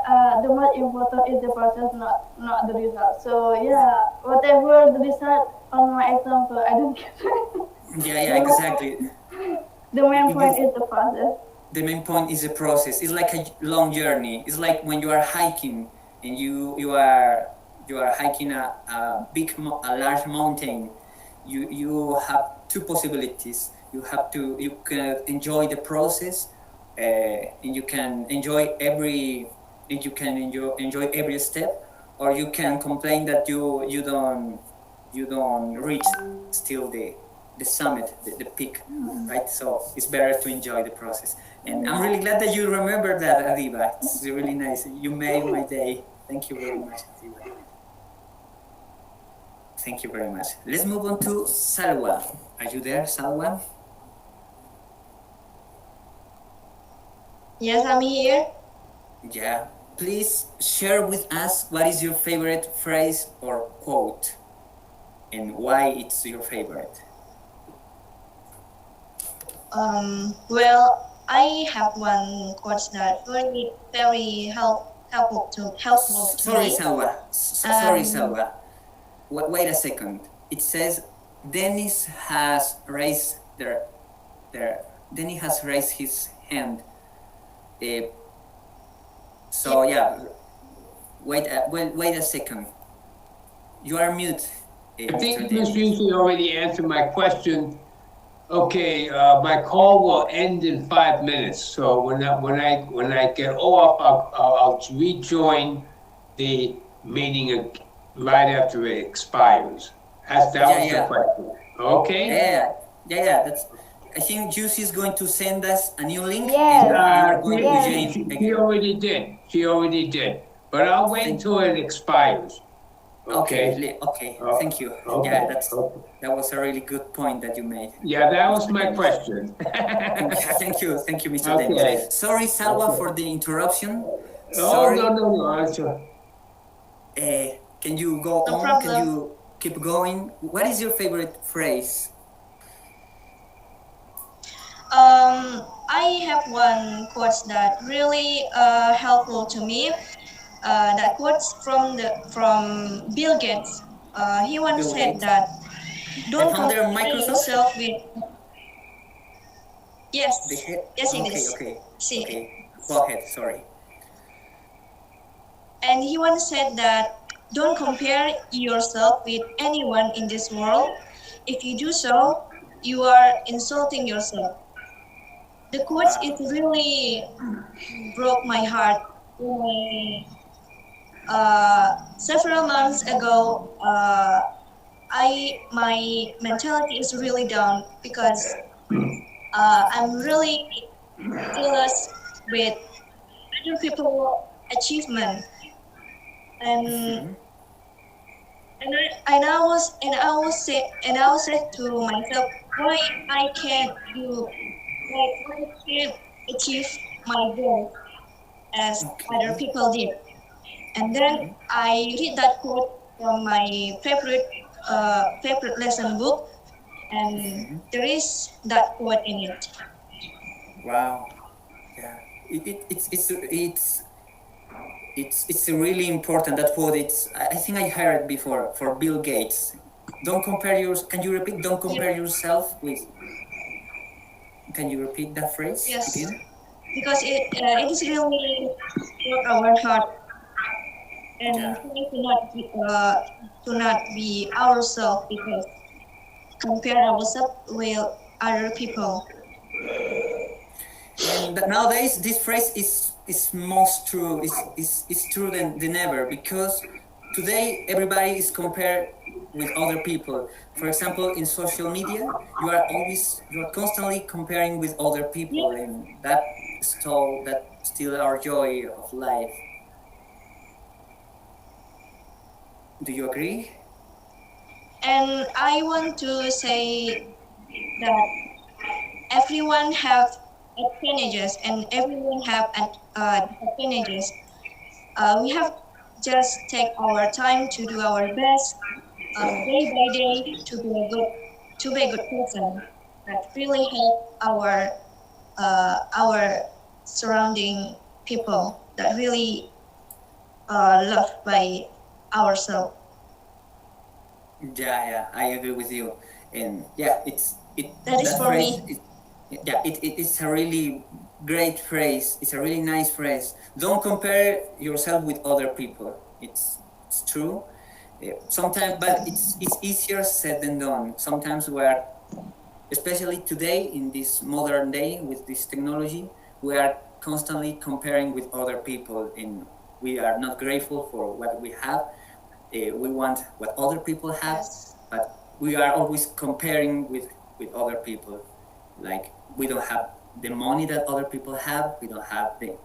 the most important is the process, not the result. So yeah, whatever the result on my exam, so I don't care. Yeah, exactly. The main point is the process. The main point is the process. It's like a long journey. It's like when you are hiking and you are hiking a large mountain. You have two possibilities. You can enjoy the process, and you can enjoy every step, or you can complain that you don't reach still the summit, the peak, right? So it's better to enjoy the process. And I'm really glad that you remember that, Adiba. It's really nice. You made my day. Thank you very much, Adiba. Thank you very much. Let's move on to Salwa. Are you there, Salwa? Yes, I'm here. Yeah. Please share with us what is your favorite phrase or quote and why it's your favorite. Well, I have one quote that really very helpful to Sorry, me. Salwa. Sorry, Um, Salwa. Wait a second. It says Dennis has raised Dennis has raised his hand. Uh, so yeah, wait a second. You are mute, I Mr. think Ms. Dennis. Yusi already answered my question. Okay, my call will end in 5 minutes. So when I get off, I'll rejoin the meeting right after it expires. That was the Yeah. question. Okay. Yeah. That's. I think Juicy is going to send us a new link, Yes. and you are going to Yes. join She again. already did. She already did. But I'll wait until it expires. Okay. Oh, Thank you. okay. Yeah, that was a really good point that you made. Yeah, that was Mr. my Dennis. question. Thank you, Mr. Okay. Dennis. Sorry, Salwa, Okay. for the interruption. Oh, Sorry. no. Can you go no on? Can problem. you keep going? What is your favorite phrase? I have one quote that really helpful to me. That quote's from Bill Gates. He once Bill said Gates, that the don't founder of compare Microsoft. yourself with The yes head. yes it Okay, is. okay, See, okay. Go ahead. Sorry. And he once said that don't compare yourself with anyone in this world. If you do so, you are insulting yourself. The quote it really broke my heart when several months ago I my mentality is really down because I'm really jealous with other people achievement and and I was said to myself why I can't do why I can't achieve my goal as other people did. And then I read that quote from my favorite lesson book, and there is that quote in it. Wow. Yeah. It's really important that quote. I think I heard it before for Bill Gates. Don't compare yours. Can you repeat? Don't compare yourself with. Can you repeat that phrase Yes, again? because it is really broke our heart, and Yeah. try to not be ourselves because compare ourselves with other people. And nowadays, this phrase is most true. Is true than ever because today everybody is compared with other people. For example, in social media, you are constantly comparing with other people, Yeah. and that still our joy of life. Do you agree? And I want to say that everyone have advantages and everyone have advantages. We have just take our time to do our best day by day to be a good person. That really help our surrounding people that really loved by ourselves. Yeah, I agree with you. And yeah, That is that for phrase. me. It's a really great phrase. It's a really nice phrase. Don't compare yourself with other people. It's true. Sometimes, but it's easier said than done. Sometimes we are, especially today in this modern day with this technology, we are constantly comparing with other people, and we are not grateful for what we have. We want what other people have, Yes. but we are always comparing with other people. Like we don't have the money that other people have. We don't have the.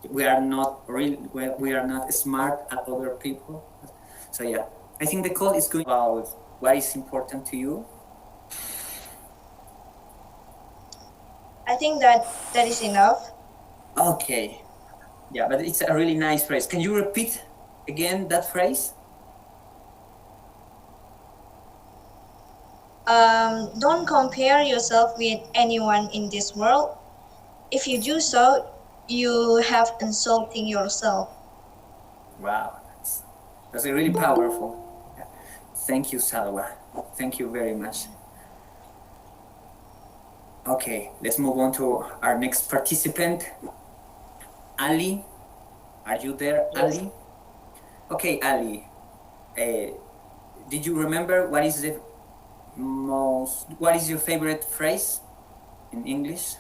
We are not real. We are not smart as other people. So yeah, I think the call is going about what is important to you. I think that is enough. Okay. Yeah, but it's a really nice phrase. Can you repeat again that phrase? Don't compare yourself with anyone in this world. If you do so, you have insulting yourself. Wow, that's really powerful. Yeah. Thank you, Salwa. Thank you very much. Okay, let's move on to our next participant, Ali. Are you there, Ali? Okay, Ali. Did you remember what is your favorite phrase in English?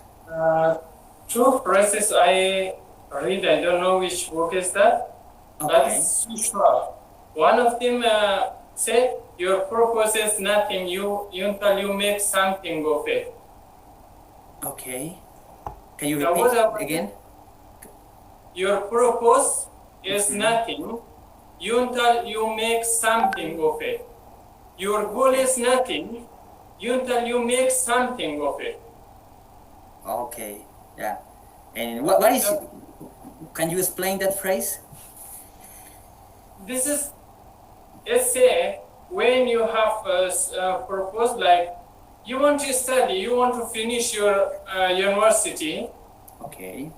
Two phrases I read, I don't know which book is that. Okay. That's short. One of them say your purpose is nothing. Until you make something of it. Okay. Can you Now, repeat what again? Your purpose is nothing until you make something of it. Your goal is nothing until you make something of it. Okay. Yeah. And what is? Can you explain that phrase? This is essay when you have a purpose, like you want to study, you want to finish your university. Okay.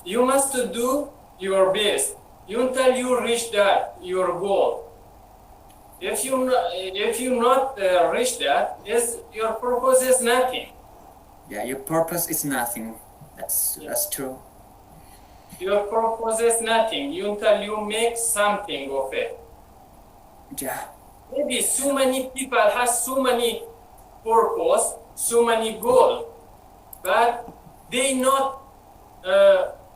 You must do your best until you reach that your goal. If you not reach that, your purpose is nothing. Yeah, your purpose is nothing. That's true. Your purpose is nothing until you make something of it. Yeah. Maybe so many people have so many purpose, so many goals, but they not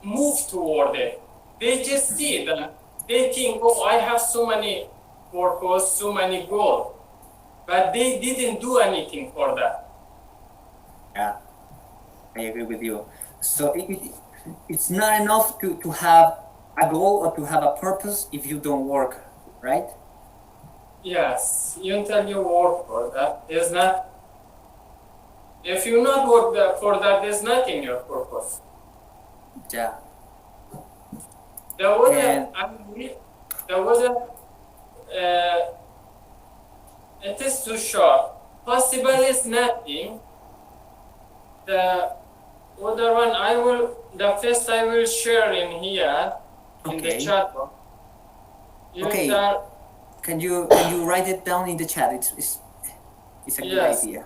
move toward it. They just see that they think, oh, I have so many purpose, so many goals, but they didn't do anything for that. Yeah, I agree with you. So it's not enough to have a goal or to have a purpose if you don't work, right? Yes, until you work for that, there's not. If you not work for that, there's nothing your purpose. Yeah. There was And- it is too short. Possible is nothing. The other one the first I will share in here in the Okay. chat box. Okay. Enter- Can you write it down in the chat? It's a good Yes. idea.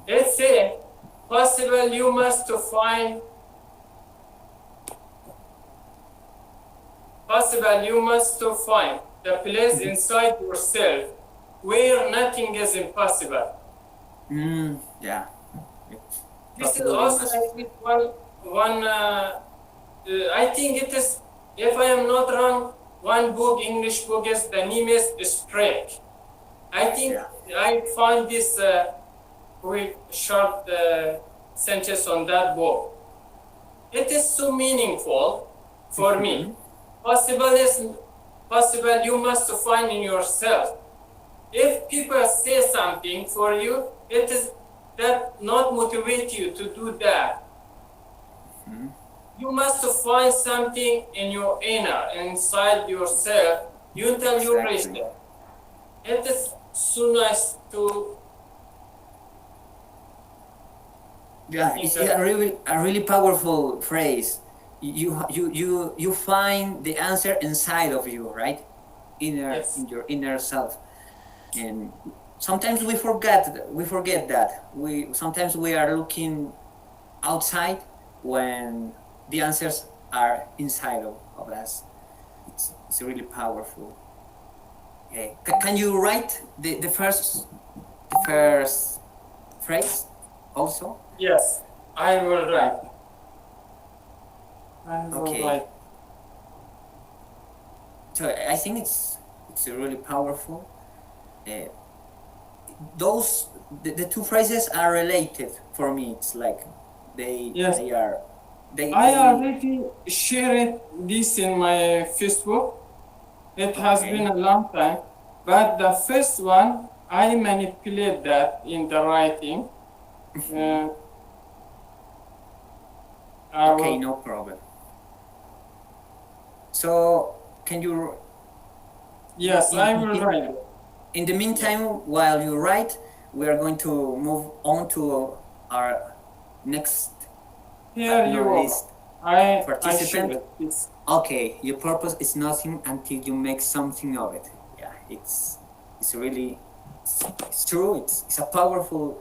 Let's say possible you must to find the place inside yourself where nothing is impossible. Yeah. This is Possible you also must- I think one I think it is, if I am not wrong, one book, English book is the name is Spreak. I think Yeah. I found this quick short sentence on that book. It is so meaningful for me. Possible you must find in yourself. If people say something for you, it is that not motivate you to do that. You must find something in your inner, inside yourself, until you reach Exactly. there. It is so nice to. Yeah, it's a really powerful phrase. You find the answer inside of you, right? Yes. In your inner self. And sometimes we forget that. Sometimes we are looking outside when the answers are inside of us. It's really powerful. Okay. Can you write the first phrase also? Yes, I will write. Okay. So I think it's really powerful. The two phrases are related for me. It's like they Yes. they are they. I they- already shared this in my Facebook. It has Okay. been a long time, but the first one I manipulate that in the writing. I Okay, will- no problem. So can you? Yes, I will write. In the meantime, while you write, we are going to move on to our next Here no you are. list. I Participant. shared this. Okay, your purpose is nothing until you make something of it. Yeah, it's really it's true. It's a powerful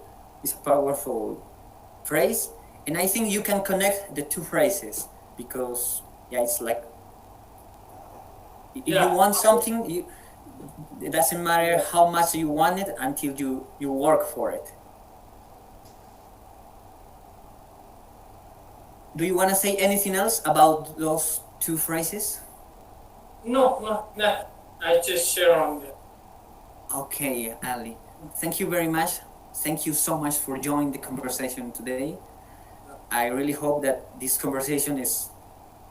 phrase, and I think you can connect the two phrases because it's like if Yeah. you want something, it doesn't matter how much you want it until you work for it. Do you want to say anything else about those two phrases? No. I just share on it. Okay, Ali. Thank you very much. Thank you so much for joining the conversation today. I really hope that this conversation is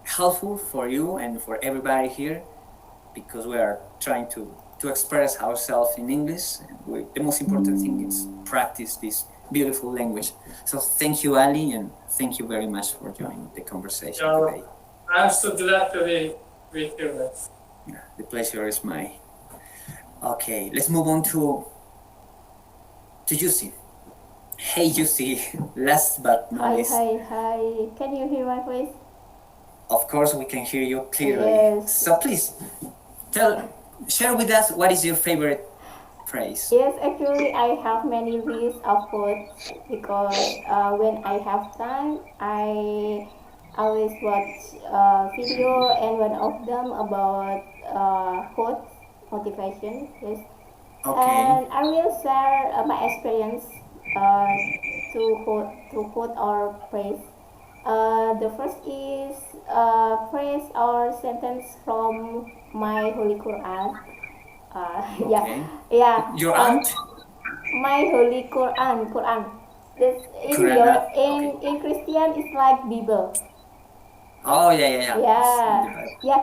helpful for you and for everybody here because we are trying to express ourselves in English. The most important thing is practice this beautiful language. So thank you, Ali, and thank you very much for joining the conversation today. I'm so glad to be with you guys. The pleasure is mine. Okay, let's move on to Yusi. Hey Yusi, last but not Hi, least, hi. Can you hear my voice? of course we can hear you clearly. Yes. So please, share with us what is your favorite phrase? Yes, actually, I have many lists of quotes because when I have time, I always watch video, and one of them about quotes, motivation. Yes, Okay. and I will share my experience uh, to quote or praise. The first is phrase or sentence from my Holy Quran. Yeah, Okay. yeah. Your aunt? My Holy Quran. This in Quran. your Okay. in Christian it's like Bible. Oh, yeah, yeah, yeah. It's in the Yeah, Bible. yeah.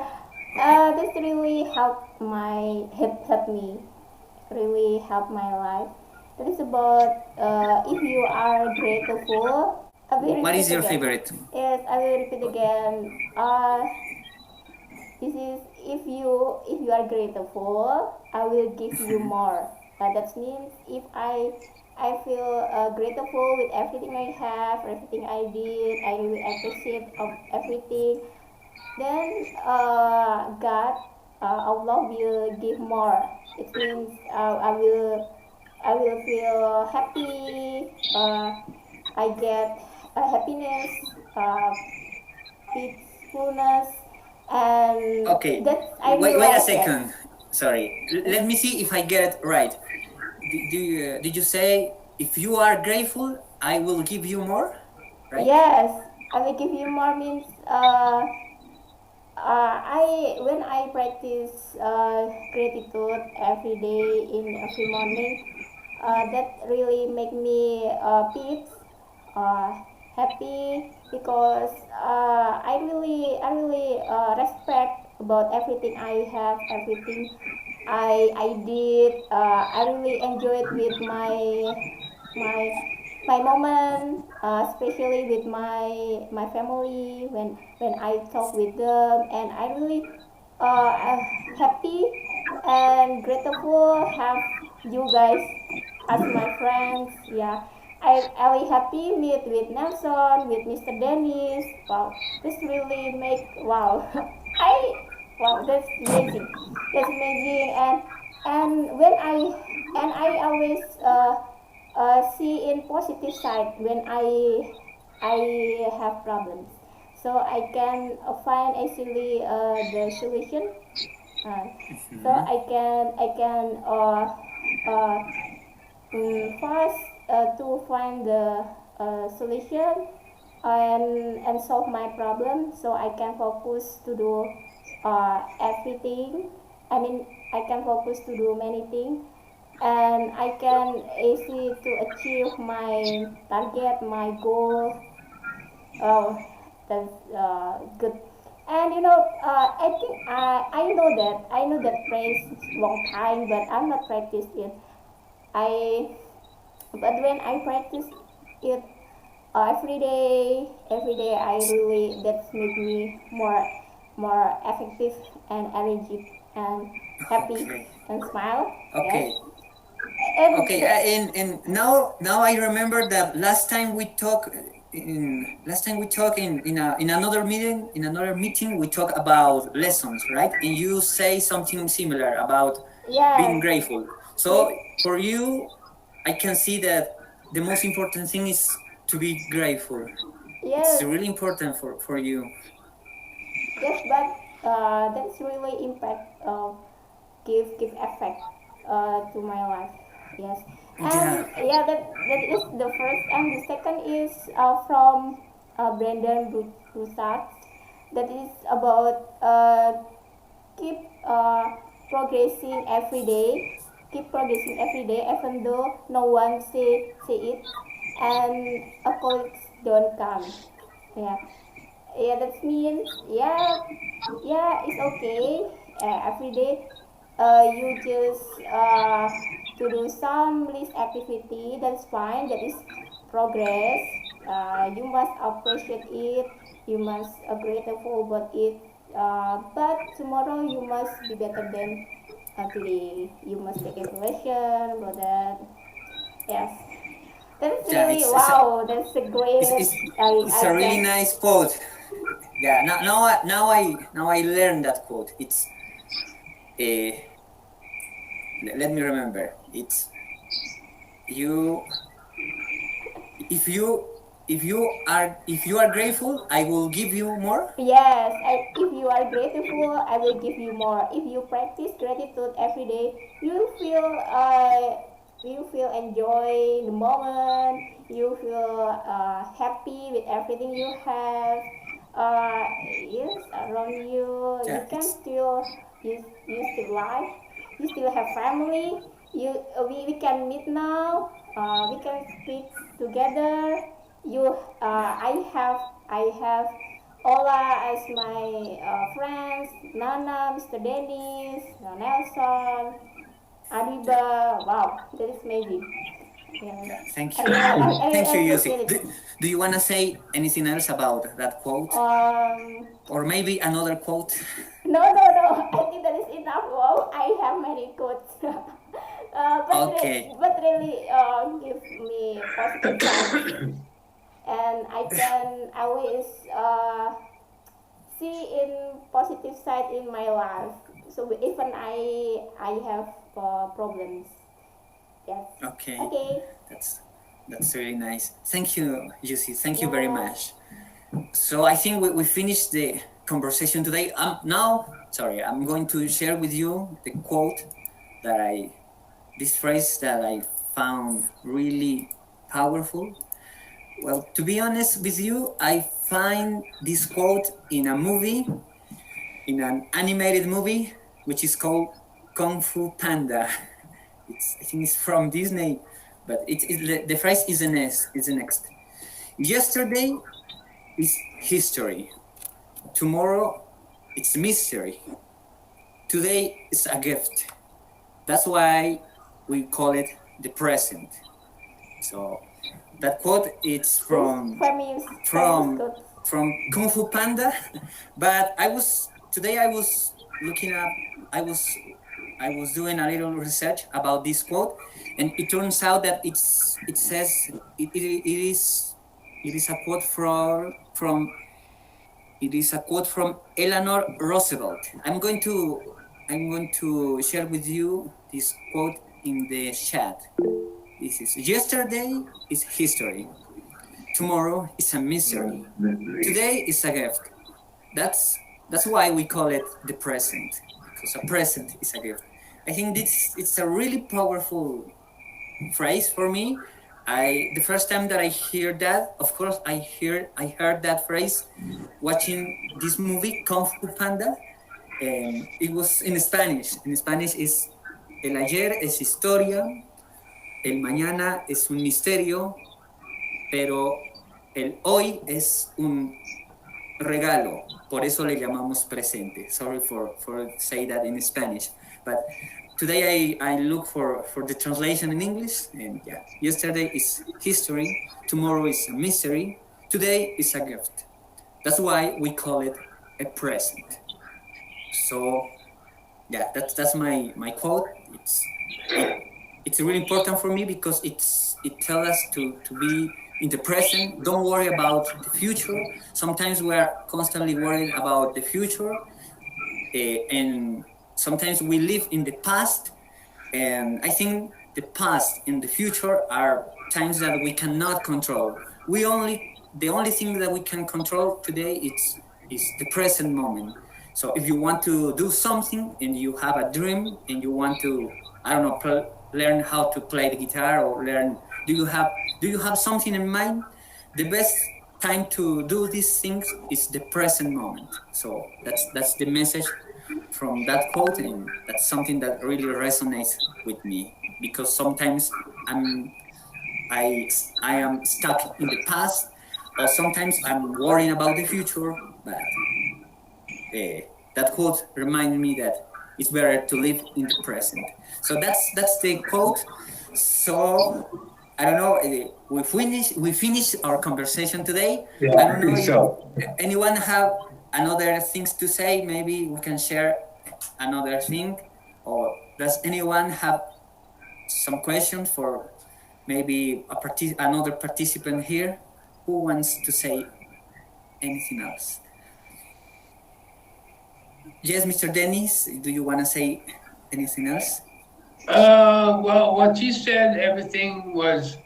Okay. This really help me, really help my life. That is about if you are grateful. I will What repeat is your again. favorite? Yes, I will repeat again. This is if you are grateful, I will give you more. That means if I feel grateful with everything I have, everything I did, I really appreciate of everything. Then Allah will give more. It means I will feel happy. I get happiness, peacefulness, and Okay. that's I Wait, really wait a like it. second. Sorry. Let me see if I get it right. Did you say if you are grateful, I will give you more? Right? Yes, I will give you more means I when I practice gratitude every day in every morning, that really make me peace, uh, happy because I really respect about everything I have, everything I did. I really enjoyed with my my moment, especially with my family when I talk with them, and I really happy and grateful have you guys as my friends. Yeah, I really happy meet with Nelson, with Mr. Dennis. Wow, this really make wow. I wow, that's amazing. That's amazing, and when I always see in positive side when I have problems, so I can find actually the solution. uh, so Hmm. I can uh, first to find the solution and solve my problem, so I can focus to do everything. I mean, I can focus to do many things, and I can easy to achieve my target, my goal. Oh, that's good. And I think I know that phrase long time, but I'm not practiced it. I but when I practice it every day I really that's make me more effective and energetic and happy Okay. and smile. Yes, Okay. and Okay. And now I remember that last time we talk in another meeting we talk about lessons, right? And you say something similar about being yes, grateful. yes, So for you, I can see that the most important thing is to be grateful. It's yes, really important for you. yes, but that's really impact give effect to my life. Yes, Yeah. and yeah, that is the first, and the second is from Brandon Broussard. That is about keep progressing every day. Keep progressing every day, even though no one say it, and colleagues don't come. Yeah, yeah, that means yeah, it's okay. Every day you just to do some list activity, that's fine, that is progress. You must appreciate it, you must grateful about it, but tomorrow you must be better than today. You must take evaluation about that. Yes, that's Yeah, really wow, that's a it's, great. it's, it's I a really can. nice quote. Yeah, now I learned that quote. It's uh, let me remember. It's you. If you if you are grateful, I will give you more. Yes, if you are grateful, I will give you more. If you practice gratitude every day, you feel enjoy the moment. You feel happy with everything you have. Yes, around you. You Yeah, can still you still live. You still have family. We can meet now. We can speak together. You I have Ola as my friends, Nana, Mr. Dennis, Nelson, yeah, Adiba. Wow, that is amazing. Yeah. yeah. Thank I you, really, I really thank you, Yusi. appreciate it. Do you wanna say anything else about that quote, Um, or maybe another quote? no. I think that is enough. Wow, I have many quotes. Okay. But really give me positive vibes, and I can always see in positive side in my life. So even I have problems. Yes. Okay, Okay. that's that's really nice. Thank you, Yusi. Thank you very Yeah. much. So I think we finished the conversation today. Now, sorry, I'm going to share with you the quote that this phrase that I found really powerful. Well, to be honest with you, I find this quote in a movie, in an animated movie, which is called Kung Fu Panda. I think it's from Disney, but the phrase is the next. Yesterday is history. Tomorrow it's mystery. Today is a gift. That's why we call it the present. So that quote is Famous quotes. from Kung Fu Panda, but I was looking up. I was I was doing a little research about this quote, and it turns out that it says it is a quote from Eleanor Roosevelt. I'm going to share with you this quote in the chat. This is yesterday is history. Tomorrow is a mystery. Today is a gift. That's why we call it the present, because a present is a gift. I think it's a really powerful phrase for me. The first time that I hear that, of course, I heard that phrase watching this movie Kung Fu Panda, and it was in Spanish. In Spanish is el ayer es historia, el mañana es un misterio, pero el hoy es un regalo. Por eso le llamamos presente. Sorry for say that in Spanish, but today I look for the translation in English, and yeah, yesterday is history, tomorrow is a mystery, today is a gift. That's why we call it a present. So yeah, that's my quote. It's really important for me because it tells us to be in the present. Don't worry about the future. Sometimes we are constantly worried about the future, and sometimes we live in the past. And I think the past and the future are times that we cannot control. The only thing that we can control today is the present moment. So if you want to do something and you have a dream and you want to, I don't know, learn how to play the guitar, or learn, do you have something in mind? The best time to do these things is the present moment. So that's the message from that quote, and that's something that really resonates with me, because sometimes I am stuck in the past, or sometimes I'm worrying about the future, but that quote reminds me that it's better to live in the present. So that's the quote. So I don't know. We finish our conversation today. Yeah, I don't know if so. anyone have another things to say. Maybe we can share another thing, or does anyone have some questions for maybe another participant here who wants to say anything else? Yes, Mr. Dennis, do you want to say anything else? Well, what you said, everything was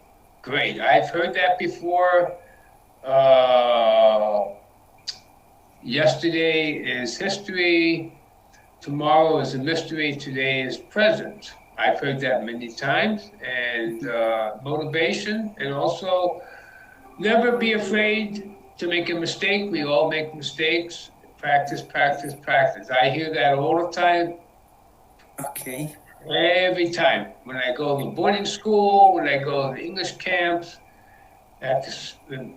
great. I've heard that before. Uh, Yesterday is history, tomorrow is a mystery, today is present. I've heard that many times, and motivation, and also never be afraid to make a mistake. We all make mistakes. Practice, practice, practice. I hear that all the time, Okay. every time. When I go to boarding school, when I go to English camps, I have to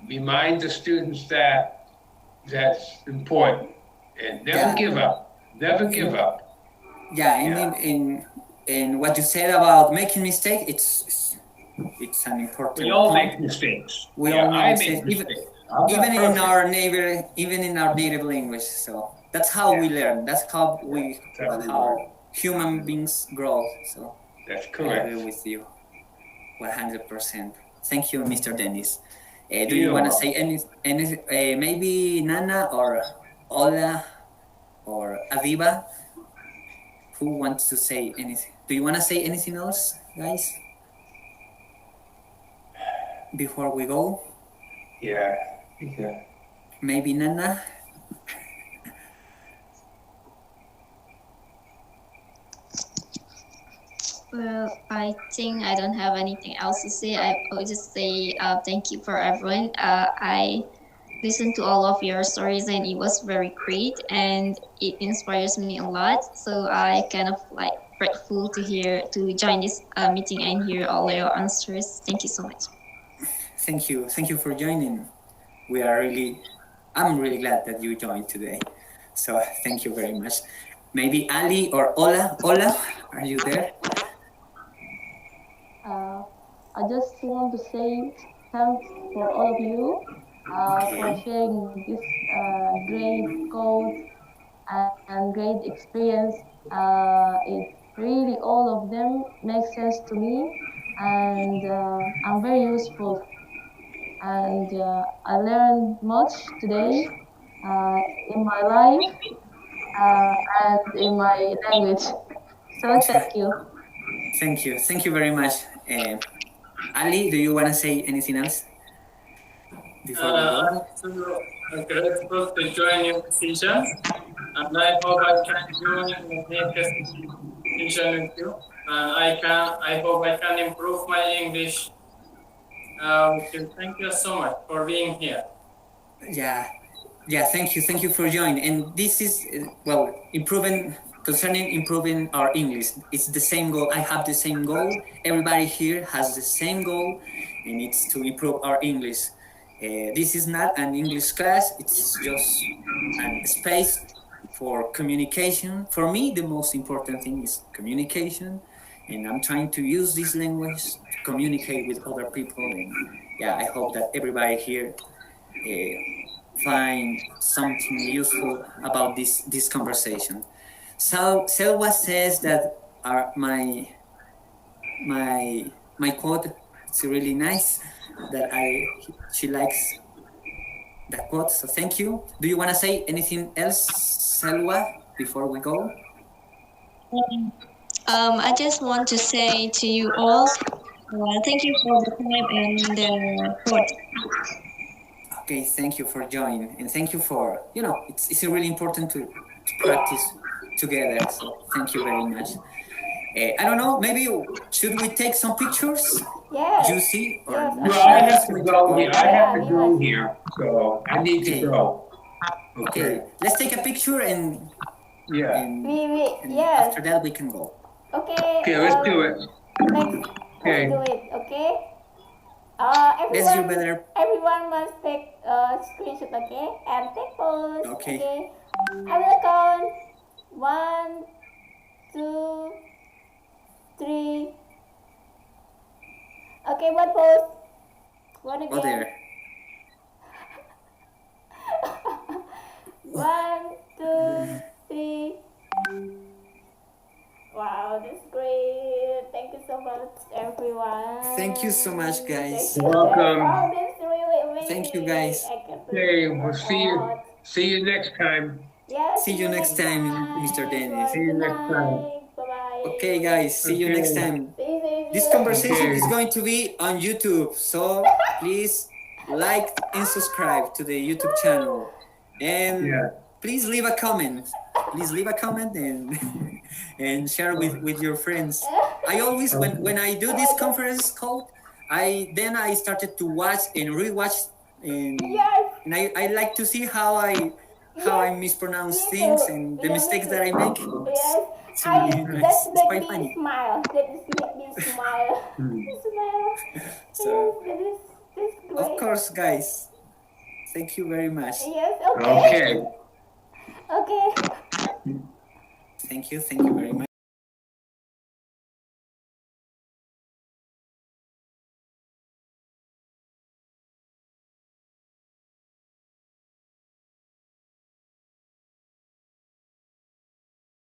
remind the students that that's important. And never Yeah. give up. Never give up. Yeah, and Yeah. in what you said about making mistake, it's an We important all point. make mistakes. We Yeah, all make I make mistakes, mistakes. I'm not even in perfect. our neighbor, even in our native language. So that's how we learn. That's how That's how we how learn. human beings grow. So That's I agree correct. with you 100%. Thank you, Mr. Dennis. Do you You're want to welcome. say any maybe Nana or Ola or Aviva? Who wants to say anything? Do you want to say anything else, guys, before we go? Yeah. Yeah. Maybe Nana? Well, I think I don't have anything else to say. I will just say thank you for everyone. I listened to all of your stories and it was very great and it inspires me a lot. So I kind of like grateful to hear to join this meeting and hear all your answers. Thank you so much. Thank you for joining. We are really, I'm really glad that you joined today. So thank you very much. Maybe Ali or Ola. Ola, are you there? Uh, I just want to say thanks for all of you for Okay. sharing this great quote and great experience. It really all of them make sense to me, and I'm very useful. And I learned much today uh, in my life uh, and in my language. So thank you. Thank you. Thank you very much. Ali, do you want to say anything else before we go? I'm too grateful to join your session, and I hope I can join the next session with you. I hope I can improve my English. With you. Thank you so much for being here. Yeah, yeah. Thank you for joining. And this is well, improving concerning improving our English. It's the same goal. I have the same goal. Everybody here has the same goal, and it's to improve our English. This is not an English class. It's just a space for communication. For me, the most important thing is communication, and I'm trying to use this language to communicate with other people. And yeah, I hope that everybody here find something useful about this conversation. So Selwa says that my quote it's really nice that she likes that quote. So thank you. Do you want to say anything else, Selwa, before we go? I just want to say to you all, thank you for the time and the thought. Okay, thank you for joining, and thank you for it's really important to practice together. So thank you very much. I don't know. Maybe should we take some pictures, Yes, Juicy, or yes, of Well, I course. have Nana's to going to go go? here. I have Yeah, to we go must. here. So I need to Okay, go. okay. Okay. Let's take a picture Yeah. and Yes. after that we can go. Okay. Okay, let's do it. Let's do Okay. it. Okay. Let's do better. Everyone must take a screenshot. Okay, and take pose. Okay. Okay. I will count. 1, 2, 3. Okay, one pose. One Oh, again. there. 1, 2, 3. Wow, that's great. Thank you so much, everyone. Thank you so much, guys. Thank you. You're welcome. Wow, that's really amazing. Thank you, guys. I can Okay, relate we'll a lot. see you next time. Yeah, See you next time, Mr. Dennis. See you Good next time. night. Bye bye. Okay, guys, see you next Okay. time. See This you. conversation Okay. is going to be on YouTube, so please like and subscribe to the YouTube channel, and Yeah. please leave a comment. Please leave a comment and and share with your friends. I always when I do this conference call, I started to watch and rewatch Yes. and I like to see how I Yes. mispronounce Me things too. and the Yeah, me mistakes too. that I make. Yes. It's I really that nice. It's make quite me funny. smile. That is make me smile. Smile. Yes, So that's of great. course, guys, thank you very much. Yes, okay. Okay. Okay. Thank you very much.